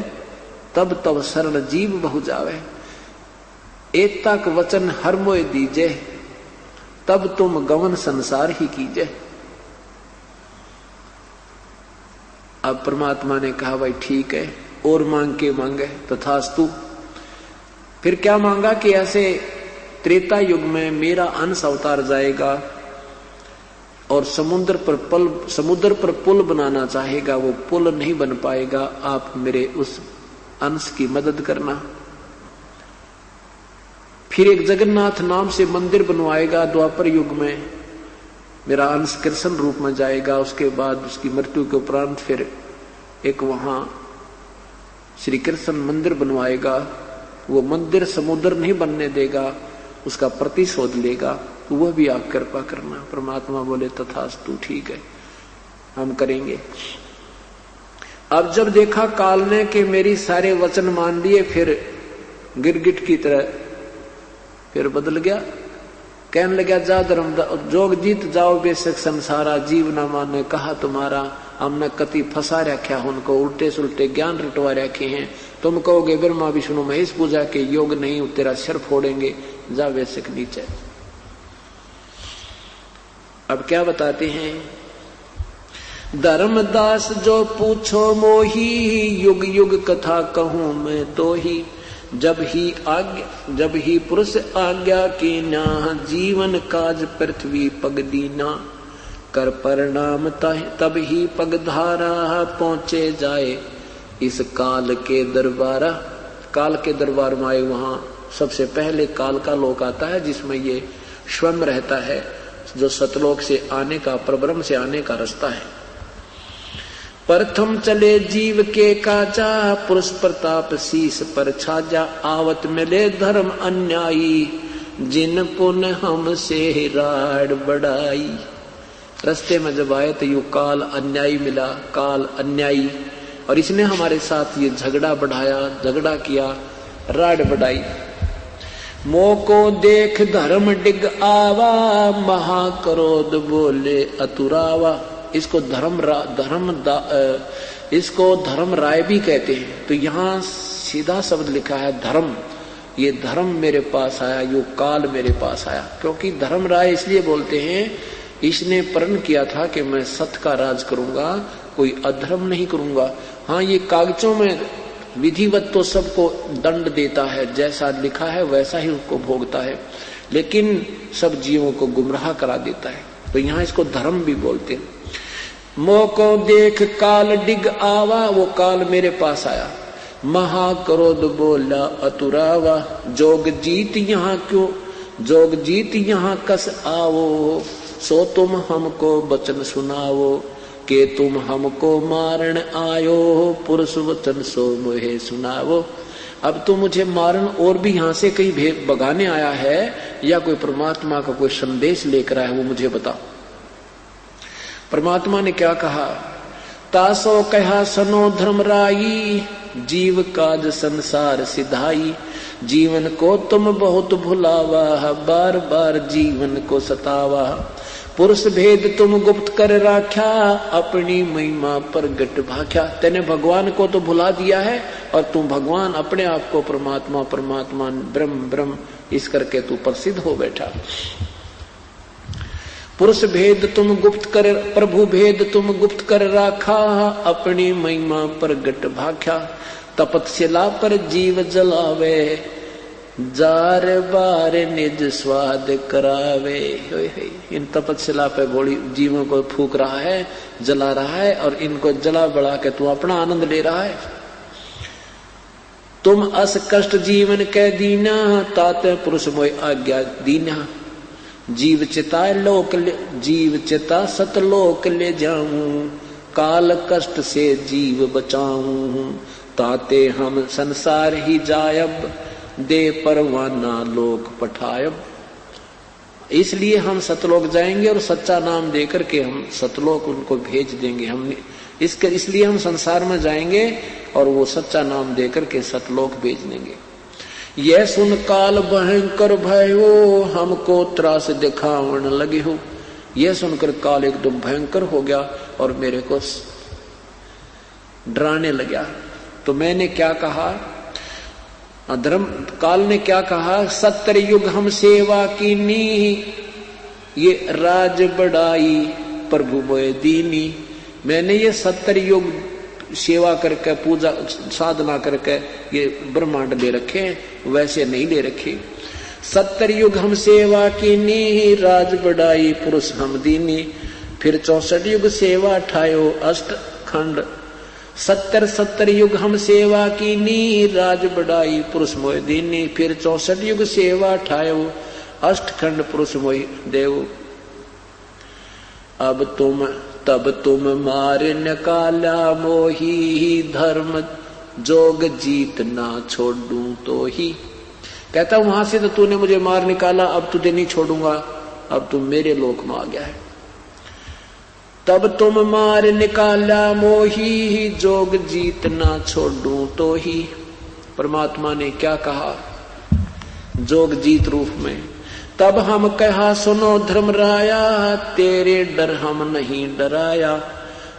[SPEAKER 1] तब तब शरण जीव बहु जावे। एतक वचन हर मोय दीजे, तब तुम गमन संसार ही कीजे। अब परमात्मा ने कहा भाई ठीक है, और मांग के मांगे तथास्तु। फिर क्या मांगा कि ऐसे त्रेता युग में मेरा अंश अवतार जाएगा और समुद्र पर पुल बनाना चाहेगा, वो पुल नहीं बन पाएगा, आप मेरे उस अंश की मदद करना। फिर एक जगन्नाथ नाम से मंदिर बनवाएगा द्वापर युग में, मेरा अंश कृष्ण रूप में जाएगा। उसके बाद उसकी मृत्यु के उपरांत फिर एक वहां श्री कृष्ण मंदिर बनवाएगा। वो मंदिर समुद्र नहीं बनने देगा, उसका प्रतिशोध लेगा, तो वह भी आप कृपा करना। परमात्मा बोले तथास्तु, ठीक है हम करेंगे। अब जब देखा काल ने कि मेरी सारे वचन मान लिए, फिर गिरगिट की तरह फिर बदल गया। कहने लगा जा धर्म जोग जीत जाओ बेशक संसारा, जीव न माने कहा तुम्हारा। हमने कति फंसा रखा उनको, उल्टे सुलटे ज्ञान रटवा रखे हैं। तुम कहोगे ब्रह्मा विष्णु महेश पूजा के योग नहीं, तेरा सिर फोड़ेंगे, जा बेशक नीचे। अब क्या बताते हैं, धर्मदास जो पूछो मोही, युग युग कथा कहूं मैं तो ही। जब ही पुरुष आज्ञा की ना, जीवन काज पृथ्वी पग दीना। कर परिणाम तब ही पगधारा, पहुंचे जाए इस काल के दरबारा। काल के दरबार में आए, वहां सबसे पहले काल का लोक आता है जिसमें ये स्वयं रहता है, जो सतलोक से आने का, परब्रह्म से आने का रास्ता है। प्रथम चले जीव के काजा, पुरुष प्रताप शीस पर छाजा। आवत मिले धर्म अन्यायी, जिन पुन हमसे राड बढ़ाई। रास्ते में जब आए तो यू काल अन्यायी मिला, काल अन्यायी, और इसने हमारे साथ ये झगड़ा बढ़ाया, झगड़ा किया, राड बढ़ाई। मोह को देख धर्म डिग आवा, महाक्रोध बोले अतुरावा। इसको इसको धर्म राय भी कहते हैं। तो यहाँ सीधा शब्द लिखा है धर्म। ये धर्म मेरे पास आया, यो काल मेरे पास आया। क्योंकि धर्म राय इसलिए बोलते हैं, इसने प्रण किया था कि मैं सत्य का राज करूंगा, कोई अधर्म नहीं करूंगा। हाँ, ये कागजों में विधिवत तो सबको दंड देता है, जैसा लिखा है वैसा ही उसको भोगता है, लेकिन सब जीवों को गुमराह करा देता है। तो यहाँ इसको धर्म भी बोलते हैं। मोह को देख काल डिग आवा, वो काल मेरे पास आया, महाक्रोध बोला अतुरावा, जोग जीत यहाँ क्यों, जोग जीत यहाँ कस आवो, सो तुम हमको वचन सुनावो, के तुम हमको मारण आयो, पुरुष वचन सो मोहे सुनावो। अब तो मुझे मारण और भी यहाँ से कहीं भगाने आया है या कोई परमात्मा का कोई संदेश लेकर आया है, वो मुझे बताओ। परमात्मा ने क्या कहा, तासो कहा सनो धर्मराई, जीव काज संसार सिधाई, जीवन को तुम बहुत भुलावा, बार बार जीवन को सतावा, पुरुष भेद तुम गुप्त कर राख्या, अपनी महिमा प्रगट भाख्या। तेने भगवान को तो भुला दिया है और तुम भगवान अपने आप को परमात्मा परमात्मा ब्रह्म ब्रह्म इस करके तू प्रसिद्ध हो बैठा। पुरुष भेद तुम गुप्त कर, प्रभु भेद तुम गुप्त कर राखा, अपनी महिमा प्रगट भाख्या, तपस्या पर जीव जलावे, जार बार निज स्वाद करावे। इन तपस्या पे घोड़ी जीवों को फूक रहा है, जला रहा है और इनको जला बढ़ा के तू अपना आनंद ले रहा है। तुम अस कष्ट जीवन के दीना, ताते पुरुष मोय आज्ञा दीना, जीव चिता लोक जीव चिता सतलोक ले जाऊं, काल कष्ट से जीव बचाऊं, ताते हम संसार ही जायब, दे परवाना लोक पठायब। इसलिए हम सतलोक जाएंगे और सच्चा नाम देकर के हम सतलोक उनको भेज देंगे। हमने इसलिए हम संसार में जाएंगे और वो सच्चा नाम देकर के सतलोक भेज देंगे। यह सुन काल भयंकर भयो, हमको त्रास दिखावन लगे हो। यह सुनकर काल एकदम भयंकर हो गया और मेरे को डराने लगा। तो मैंने क्या कहा, धर्म काल ने क्या कहा, 70 युग हम सेवा कीनी, ये राज बढ़ाई प्रभु मोय दीनी। मैंने ये 70 युग सेवा करके पूजा साधना करके ये ब्रह्मांड ले रखे, वैसे नहीं ले रखे। 70 युग हम सेवा कीनी, राज बढ़ाई पुरुष हम दीनी। फिर 64 युग सेवा ठायो अष्ट खंड, 70 युग हम सेवा कीनी, राज बढ़ाई पुरुष मोय दीनी। फिर 64 युग सेवा ठायो अष्ट खंड पुरुष मोय देव। अब तब तुम मार निकाला मोही, धर्म जोग जीत ना छोड़ूं तो ही। कहता वहां से तो तूने मुझे मार निकाला, अब तुझे नहीं छोड़ूंगा, अब तू मेरे लोक में आ गया है। तब तुम मार निकाला मोही, जोग जीत ना छोड़ूं तो ही। परमात्मा ने क्या कहा जोग जीत रूप में, तब हम कहा सुनो धर्मराया, तेरे डर हम नहीं डराया।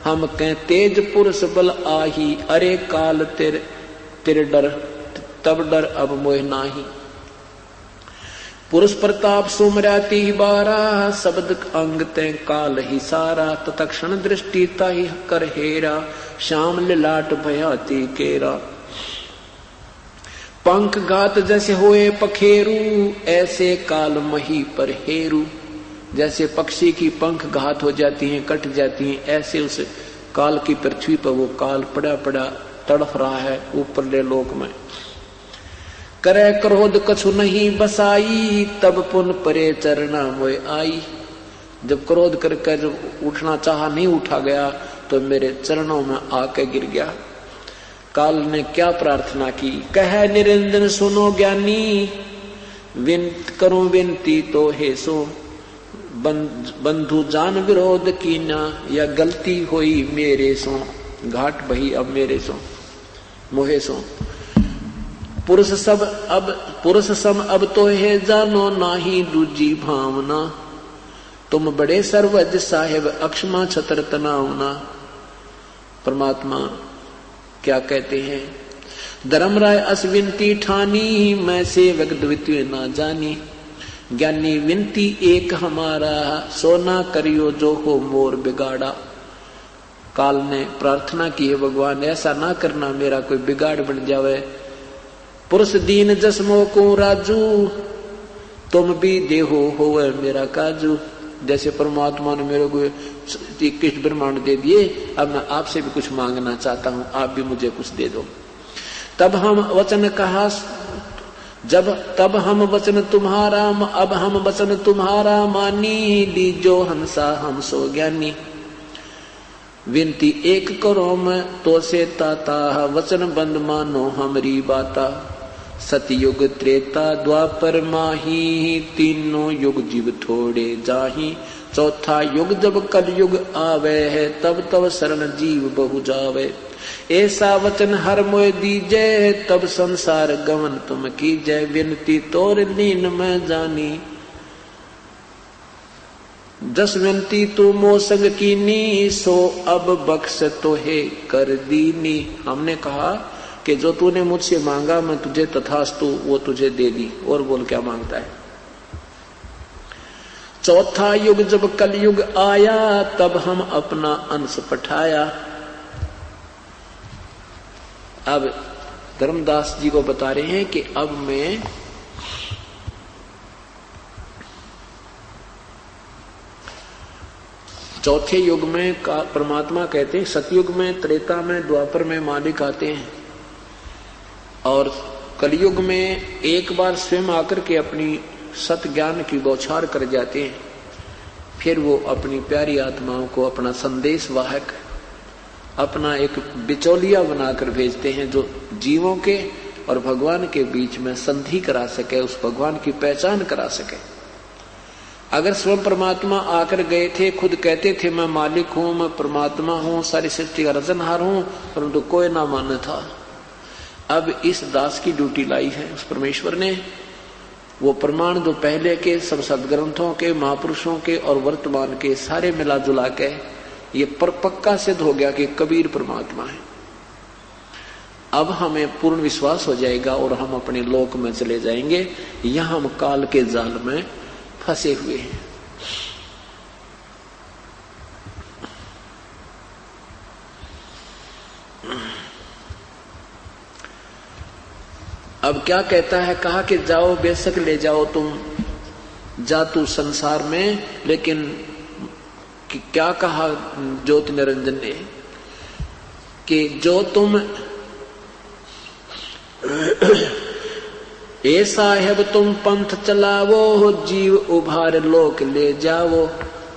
[SPEAKER 1] हम कह तेज पुरुष बल आही, अरे काल तेरे डर तब डर अब मोह नाही। पुरुष प्रताप सुमराती ही बारा, शब्द अंग ते काल ही सारा। तत्क्षण दृष्टि ताही कर हेरा, श्याम लिलाट भयाती केरा। पंख घात जैसे होए पखेरू, ऐसे काल मही पर हेरू। जैसे पक्षी की पंख घात हो जाती हैं, कट जाती हैं, ऐसे उस काल की पृथ्वी पर वो काल पड़ा पड़ा तड़फ रहा है ऊपरले लोक में। करे क्रोध कछु नहीं बसाई, तब पुन परे चरना मोय आई। जब क्रोध करके जब उठना चाहा नहीं उठा गया, तो मेरे चरणों में आके गिर गया। काल ने क्या प्रार्थना की, कह निरंजन सुनो ज्ञानी, करूं विनती तो हे सो। बंधु जान विरोध की ना, या गलती हुई मेरे सो। घाट बही अब मेरे सो मोहे सो। पुरुष सम अब तो है जानो नाही दूजी भावना। तुम बड़े सर्वज साहेब अक्षमा छतर तनावना। परमात्मा क्या कहते हैं, धर्मराय अस विनती ठानी, मैं सेवक द्वितीय ना जानी। ज्ञानी विनती एक हमारा, सोना करियो जो हो मोर बिगाड़ा। काल ने प्रार्थना की है, भगवान ऐसा ना करना मेरा कोई बिगाड़ बन जावे। पुरुष दीन जसमो को राजू, तुम भी देहो होवे मेरा काजू। जैसे परमात्मा ने मेरे को 21 ब्रह्मांड दे दिए, अब मैं आपसे भी कुछ मांगना चाहता हूं, आप भी मुझे कुछ दे दो। तब हम वचन कहा, तब हम वचन तुम्हारा, अब हम वचन तुम्हारा मानी, लीजो हंसा हम सो ज्ञानी। विनती एक करो मैं तो से ताता, वचन बंद मानो हमरी बाता। सतयुग त्रेता द्वापर माही, तीनों युग जीव थोड़े जाही। चौथा युग जब कलयुग आवे है, तब तब शरण जीव बहु जावे। ऐसा वचन हर मोय दीजय, तब संसार गमन तुम कीजय। विनती तोर लीन में जानी, जस विनती तू मो संग कीनी, सो अब बख्श तो है कर दीनी। हमने कहा कि जो तूने मुझसे मांगा मैं तुझे तथास्तु वो तुझे दे दी। और बोल क्या मांगता है। चौथा युग जब कलयुग आया, तब हम अपना अंश पठाया। अब धर्मदास जी को बता रहे हैं कि अब मैं चौथे युग में परमात्मा कहते हैं, सतयुग में, त्रेता में, द्वापर में मालिक आते हैं, और कलयुग में एक बार स्वयं आकर के अपनी सत ज्ञान की बौछार कर जाते हैं। फिर वो अपनी प्यारी आत्माओं को अपना संदेश वाहक, अपना एक बिचौलिया बनाकर भेजते हैं, जो जीवों के और भगवान के बीच में संधि करा सके, उस भगवान की पहचान करा सके। अगर स्वयं परमात्मा आकर गए थे, खुद कहते थे मैं मालिक हूं, मैं परमात्मा हूं, सारी सृष्टि का रचनहार हूं, परंतु कोई ना माना था। अब इस दास की ड्यूटी लाई है उस परमेश्वर ने। वो प्रमाण जो पहले के सब सदग्रंथों के, महापुरुषों के और वर्तमान के सारे मिला जुला के ये पर पक्का सिद्ध हो गया कि कबीर परमात्मा है। अब हमें पूर्ण विश्वास हो जाएगा और हम अपने लोक में चले जाएंगे। यहां हम काल के जाल में फंसे हुए हैं। अब क्या कहता है, कहा कि जाओ बेशक ले जाओ तुम, जा तू संसार में, लेकिन क्या कहा ज्योति निरंजन ने कि जो तुम ए साहेब तुम पंथ चलावो, जीव उभार लोक ले जावो।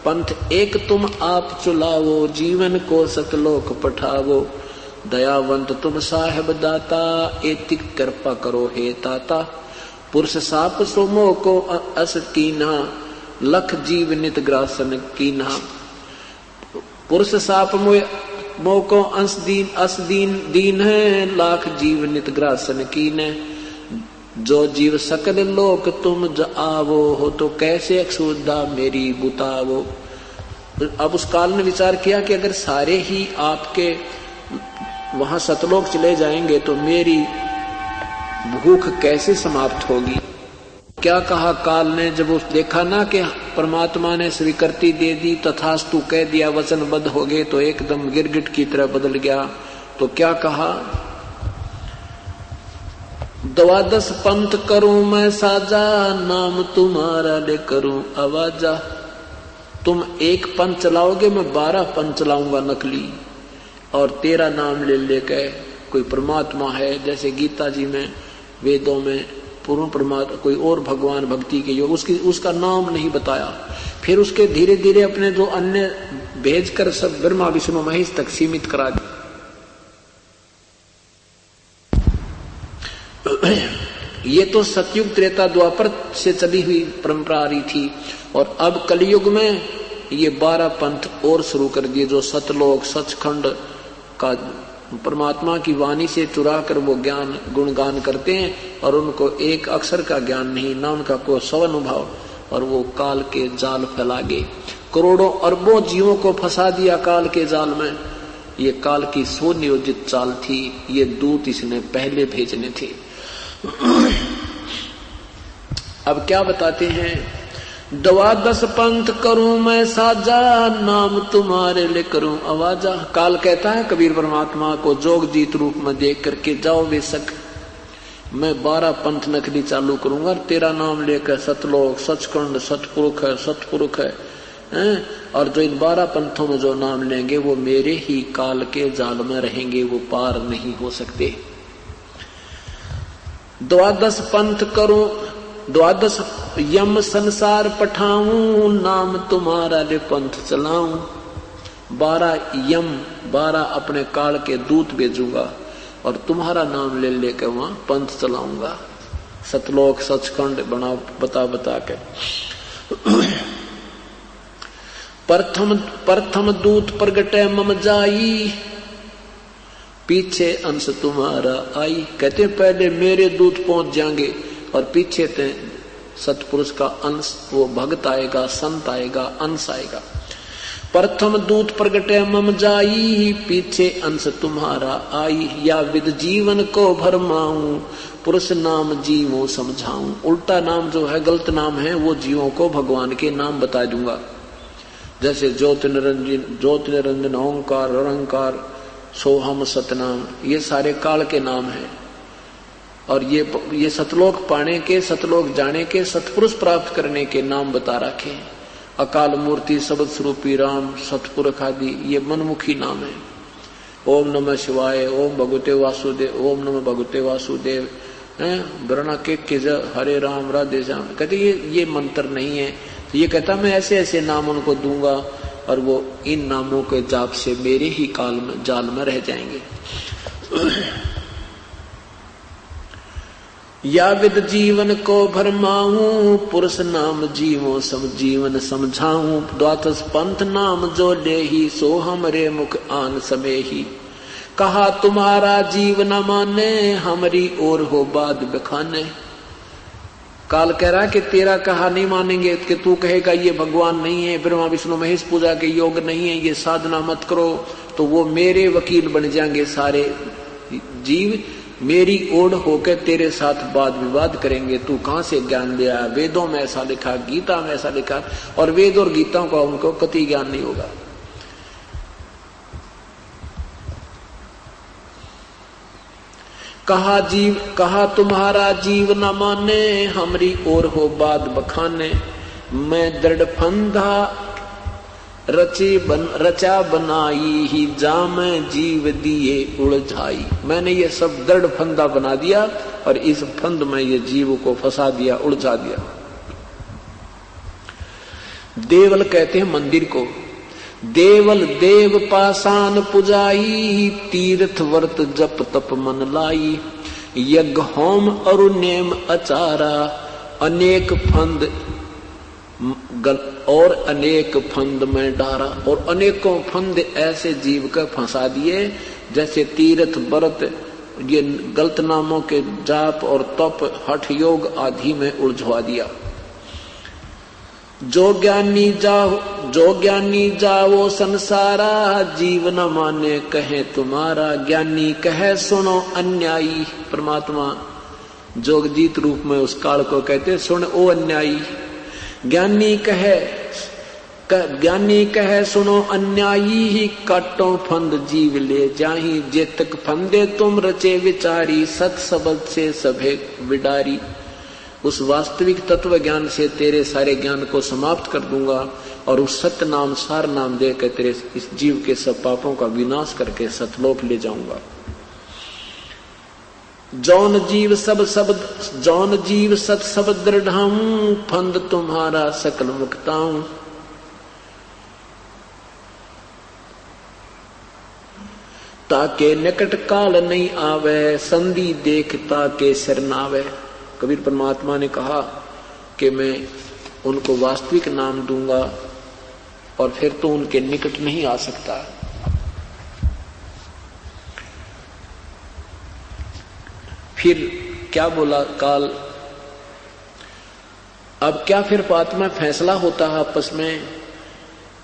[SPEAKER 1] पंथ एक तुम आप चुलावो, जीवन को सतलोक पठावो। दयावंत तुम साहेब दाता, एतिक कृपा करो हे ताता। पुरुष साप सोमो को अस कीना, लख जीव नित ग्रासन कीना। पुरुष साप मो को अस दीन है, लाख जीव नित ग्रासन कीने। जो जीव सकल लोक तुम आवो हो, तो कैसे अक्षुदा मेरी बुतावो। अब उस काल ने विचार किया कि अगर सारे ही आपके वहां सतलोक चले जाएंगे तो मेरी भूख कैसे समाप्त होगी। क्या कहा काल ने, जब उस देखा ना कि परमात्मा ने स्वीकृति दे दी, तथास्तु कह दिया, वचनबद्ध हो गए, तो एकदम गिरगिट की तरह बदल गया। तो क्या कहा, 12 पंथ करूं मैं साजा, नाम तुम्हारा ले करूं आवाजा। तुम एक पंथ चलाओगे, मैं 12 पंथ चलाऊंगा नकली, और तेरा नाम ले लेके कोई परमात्मा है, जैसे गीता जी में, वेदों में पूर्ण परमात्मा कोई और भगवान भक्ति के योग, उसका नाम नहीं बताया। फिर उसके धीरे धीरे अपने जो अन्य भेजकर सब ब्रह्मा विष्णु महेश तक सीमित करा दिया। ये तो सतयुग त्रेता द्वापर से चली हुई परंपरा आ रही थी, और अब कलयुग में ये 12 पंथ और शुरू कर दिए, जो सतलोक सचखंड का परमात्मा की वाणी से चुरा कर वो ज्ञान गुणगान करते हैं, और उनको एक अक्षर का ज्ञान नहीं, ना उनका कोई स्वानुभव, और वो काल के जाल फैला गए। करोड़ों अरबों जीवों को फंसा दिया काल के जाल में। ये काल की सुनियोजित चाल थी, ये दूत इसने पहले भेजने थे। अब क्या बताते हैं, द्वादश पंथ करूं मैं साजा, नाम तुम्हारे ले करूं आवाजा। काल कहता है कबीर परमात्मा को जोग जीत रूप में देख करके, जाओ बेशक मैं 12 पंथ नखली चालू करूंगा, तेरा नाम लेकर सतलोक सचखंड सतपुरुख है, और जो इन 12 पंथों में जो नाम लेंगे वो मेरे ही काल के जाल में रहेंगे, वो पार नहीं हो सकते। द्वादश पंथ करूं, द्वादश यम संसार पठाऊं, नाम तुम्हारा ले पंथ चलाऊं। 12 यम 12 अपने काल के दूत भेजूंगा और तुम्हारा नाम ले लेकर वहां पंथ चलाऊंगा, सतलोक सचखंड बना बता के। प्रथम दूत प्रगटे मम जाई, पीछे अंश तुम्हारा आई। कहते पहले मेरे दूत पहुंच जाएंगे और पीछे ते सतपुरुष का अंश, वो भक्त आएगा, संत आएगा, अंश आएगा। प्रथम दूत प्रगटे मम जाई, पीछे अंश तुम्हारा आई। या विद जीवन को भरमाऊं, पुरुष नाम जीवों समझाऊं। उल्टा नाम जो है, गलत नाम है, वो जीवों को भगवान के नाम बता दूंगा। जैसे ज्योति निरंजन ओंकार निरंकार सोहम सतनाम, ये सारे काल के नाम हैं। और ये सतलोक पाने के, सतलोक जाने के, सतपुरुष प्राप्त करने के नाम बता रखे हैं। अकाल मूर्ति, शब्द स्वरूपी राम, सतपुरुष आदि, ये मनमुखी नाम है। ओम नमः शिवाय, ओम भगवते वासुदेव, ओम नमः भगवते वासुदेव, वरना के जय हरे राम राधे श्याम। कहते ये मंत्र नहीं है। ये कहता मैं ऐसे ऐसे नाम उनको दूंगा और वो इन नामों के जाप से मेरे ही काल में जाल में रह जाएंगे। या विद जीवन को भरमाऊं, पुरुष नाम जीवों जीवन समझाऊं। द्वादश पंथ नाम जो ले ही, सो हमरे मुख आन सबे ही। कहा तुम्हारा जीव न माने, हमारी ओर हो बाद बखाने। काल कह रहा कि तेरा कहा नहीं मानेंगे, कि तू कहेगा ये भगवान नहीं है, ब्रह्मा विष्णु महेश पूजा के योग नहीं है, ये साधना मत करो, तो वो मेरे वकील बन जाएंगे। सारे जीव मेरी ओर होकर तेरे साथ वाद विवाद करेंगे। तू कहां से ज्ञान ले आया? वेदों में ऐसा लिखा, गीता में ऐसा लिखा, और वेद और गीता का उनको कति ज्ञान नहीं होगा। कहा तुम्हारा जीव न माने, हमरी ओर हो बात बखाने। मैं दृढ़ फंदा रचा बनाई ही, जामे जीव दिए उलझाई। मैंने ये सब दृढ़ फंदा बना दिया और इस फंद में ये जीव को फंसा दिया, उलझा दिया। देवल कहते हैं मंदिर को। देवल देव पासान पुजाई, तीर्थ व्रत जप तप मन लाई। यज्ञ होम अरुनेम अचारा, अनेक फंद और अनेक फंद में डारा। और अनेकों फंद ऐसे जीव का फंसा दिए, जैसे तीर्थ व्रत, ये गलत नामों के जाप और तप हठ योग आदि में उलझवा दिया। जो ज्ञानी जाओ संसारा, जीव न माने कहे तुम्हारा। ज्ञानी कहे सुनो अन्यायी। परमात्मा जोगजीत रूप में उस काल को कहते सुन ओ अन्यायी। ज्ञानी कहे सुनो अन्यायी ही, काटो फंद जीव ले जाही। जे तक फंदे तुम रचे विचारी, सत शब्द से सभे विडारी। उस वास्तविक तत्व ज्ञान से तेरे सारे ज्ञान को समाप्त कर दूंगा और उस सत्य नाम सार नाम देकर तेरे इस जीव के सब पापों का विनाश करके सतलोक ले जाऊंगा। जौन जीव सत शब्द दृढ़ाऊं, फंद तुम्हारा सकल मुक्ताऊं। ताके निकट काल नहीं आवे, संधि देख ताके शरणावे। कबीर परमात्मा ने कहा कि मैं उनको वास्तविक नाम दूंगा और फिर तो उनके निकट नहीं आ सकता। फिर क्या बोला काल? अब क्या फिर बात में फैसला होता है आपस में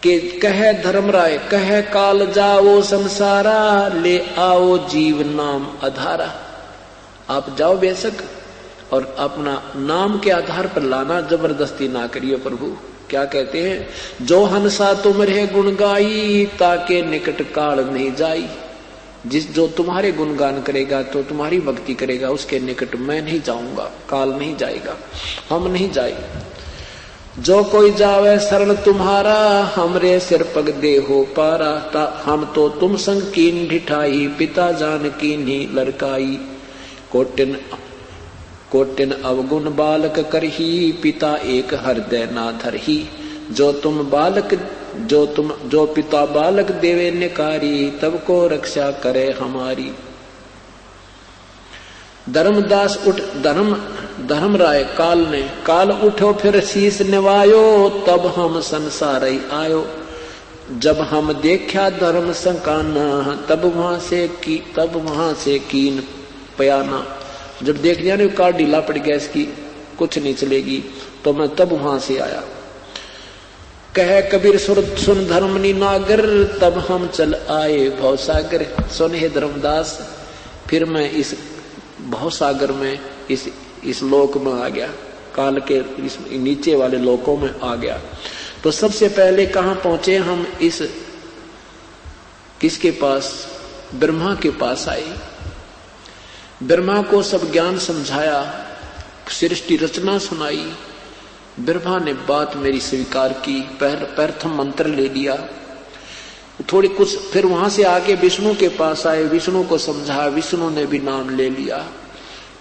[SPEAKER 1] कि कहे धर्मराय, कहे काल जाओ संसारा, ले आओ जीव नाम आधारा। आप जाओ बेशक और अपना नाम के आधार पर लाना, जबरदस्ती ना करिए प्रभु। क्या कहते हैं, जो हंसा तुम रे गुण गाई, ताके निकट काल नहीं जाई। जो तुम्हारे गुणगान करेगा, तो तुम्हारी भक्ति करेगा, उसके निकट मैं नहीं जाऊंगा, काल नहीं जाएगा, हम नहीं जाएंगे। जो कोई जावे शरण तुम्हारा, हमरे सिर पग दे हो पारा। हम तो तुम संग कीन ढिठाई, पिता जान कीन्ही लड़काई। कोटिन अवगुण बालक करही, पिता एक हृदय ना धरही। जो पिता बालक देवे निकारी, तब को रक्षा करे हमारी। धर्मदास उठ धर्मराय काल उठो फिर शीस निवायो, तब हम संसार आयो। जब हम देखा धर्म संकाना, तब वहां से कीन पयाना। जब देख लिया ना कार ढीला पड़ गया, इसकी कुछ नहीं चलेगी, तो मैं तब वहां से आया। कह कबीर सुन धर्मनी नागर, तब हम चल आए भवसागर। सुन हे धर्मदास, फिर मैं इस भवसागर में, इस लोक में आ गया, काल के इस नीचे वाले लोकों में आ गया। तो सबसे पहले कहां पहुंचे हम, इस किसके पास, ब्रह्मा के पास आए। ब्रह्मा को सब ज्ञान समझाया, सृष्टि रचना सुनाई। ब्रह्मा ने बात मेरी स्वीकार की, प्रथम मंत्र ले लिया। थोड़ी कुछ फिर वहां से आगे विष्णु के पास आए, विष्णु को समझाया, विष्णु ने भी नाम ले लिया।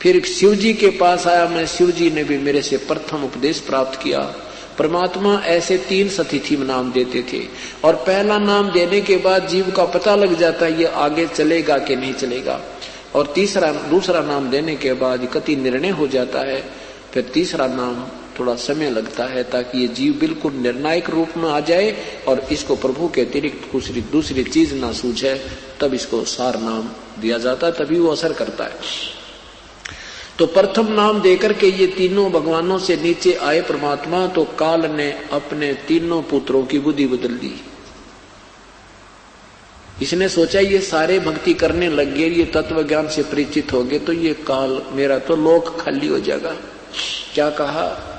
[SPEAKER 1] फिर शिव जी के पास आया मैं, शिव जी ने भी मेरे से प्रथम उपदेश प्राप्त किया। परमात्मा ऐसे 3 सतिथि में नाम देते थे, और पहला नाम देने के बाद जीव का पता लग जाता है ये आगे चलेगा कि नहीं चलेगा, और दूसरा नाम देने के बाद कति निर्णय हो जाता है। फिर तीसरा नाम थोड़ा समय लगता है, ताकि ये जीव बिल्कुल निर्णायक रूप में आ जाए और इसको प्रभु के अतिरिक्त दूसरी चीज ना सूझे, तब इसको सार नाम दिया जाता है, तभी वो असर करता है। तो प्रथम नाम देकर के ये तीनों भगवानों से नीचे आए परमात्मा, तो काल ने अपने तीनों पुत्रों की बुद्धि बदल दी। इसने सोचा ये सारे भक्ति करने लग गए, ये तत्व ज्ञान से परिचित हो गए, तो ये काल मेरा तो लोक खाली हो जाएगा। क्या कहा,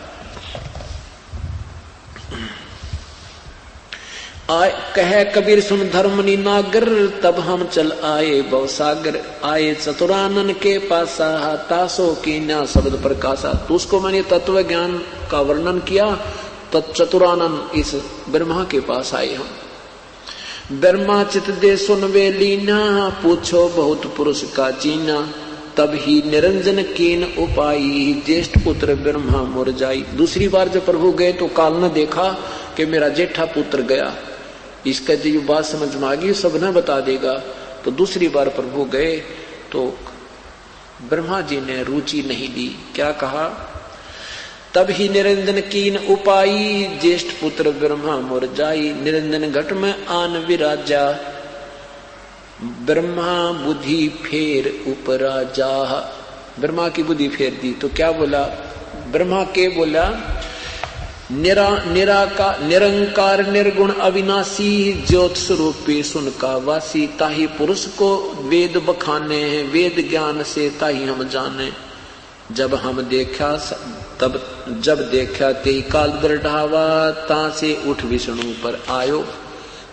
[SPEAKER 1] कहे कबीर सुन धर्मनी नागर, तब हम चल आए भवसागर। आए चतुरानन के पासा, तासो की न्या शब्द प्रकाशा। तो उसको मैंने तत्व ज्ञान का वर्णन किया, तब चतुरानन इस ब्रह्मा के पास आए हम। ब्रह्मा चित दे सुन वे लीना, पूछो बहुत पुरुष का चीना। तब ही निरंजन कीन उपाई, ज्येष्ठ पुत्र ब्रह्मा मुर जाई। दूसरी बार जब प्रभु गए तो काल ने देखा कि मेरा जेठा पुत्र गया, इसका जो बात समझ में आ गई सब न बता देगा। तो दूसरी बार प्रभु गए तो ब्रह्मा जी ने रुचि नहीं ली। क्या कहा, तब ही निरंजन कीन उपाई, ज्येष्ठ पुत्र ब्रह्मा मुर जाई। निरंजन घट में आन विराजा, ब्रह्मा बुद्धि फेर उपरा जा। ब्रह्मा की बुद्धि फेर दी। तो क्या बोला ब्रह्मा के, बोला निरंकार निर्गुण अविनाशी, ज्योत स्वरूपी सुन का वासी। ताही पुरुष को वेद बखाने हैं, वेद ज्ञान से ताही हम जाने। जब हम देखा जब देखा ते काल दृढ़ावा, ता से उठ विष्णु पर आयो।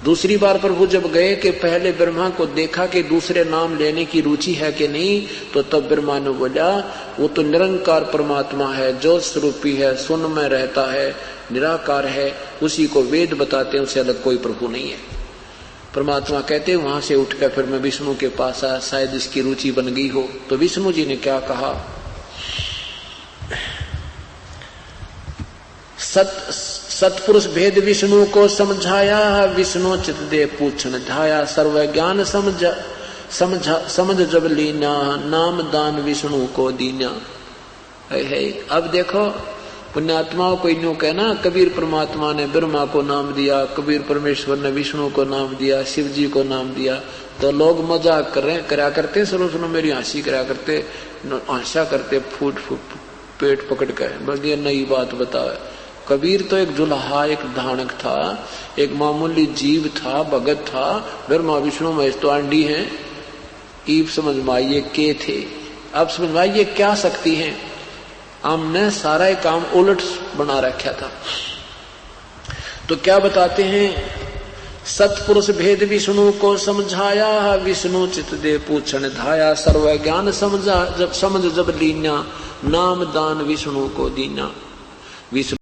[SPEAKER 1] दूसरी बार प्रभु जब गए कि पहले ब्रह्मा को देखा कि दूसरे नाम लेने की रुचि है कि नहीं, तो तब ब्रह्मा ने बोला वो तो निरंकार परमात्मा है, ज्योत स्वरूपी है, सुन में रहता है, निराकार है, उसी को वेद बताते हैं, उससे अलग कोई प्रभु नहीं है। परमात्मा कहते वहां से उठकर फिर मैं विष्णु के पास आया, शायद इसकी रुचि बन गई हो। तो विष्णु जी ने क्या कहा, सतपुरुष भेद विष्णु को समझाया, विष्णु चित दे पूछन ढाया। सर्व ज्ञान समझ जब लीना, नाम दान विष्णु को दीना। है अब देखो पुण्यात्माओं को यूं कहना, कबीर परमात्मा ने ब्रह्मा को नाम दिया, कबीर परमेश्वर ने विष्णु को नाम दिया, शिव जी को नाम दिया, तो लोग मजाक करा करते, सुनो मेरी हंसी करा करते, हंसा करते, फूट पेट पकड़ कर बढ़िया नई बात बताओ। कबीर तो एक जुल्हा, एक धानक था, एक मामूली जीव था, भगत था। ब्रह्मा विष्णु महेश तो आंडी हैं। ईब समझ में आइए के थे, अब समझ में आइए क्या शक्ति है। हमने सारा ही काम उलट बना रखा था। तो क्या बताते हैं, सतपुरुष भेद विष्णु को समझाया, विष्णु चित दे पूछन धाया, सर्व ज्ञान समझ जब लीना, नाम दान विष्णु को दीना। विष्णु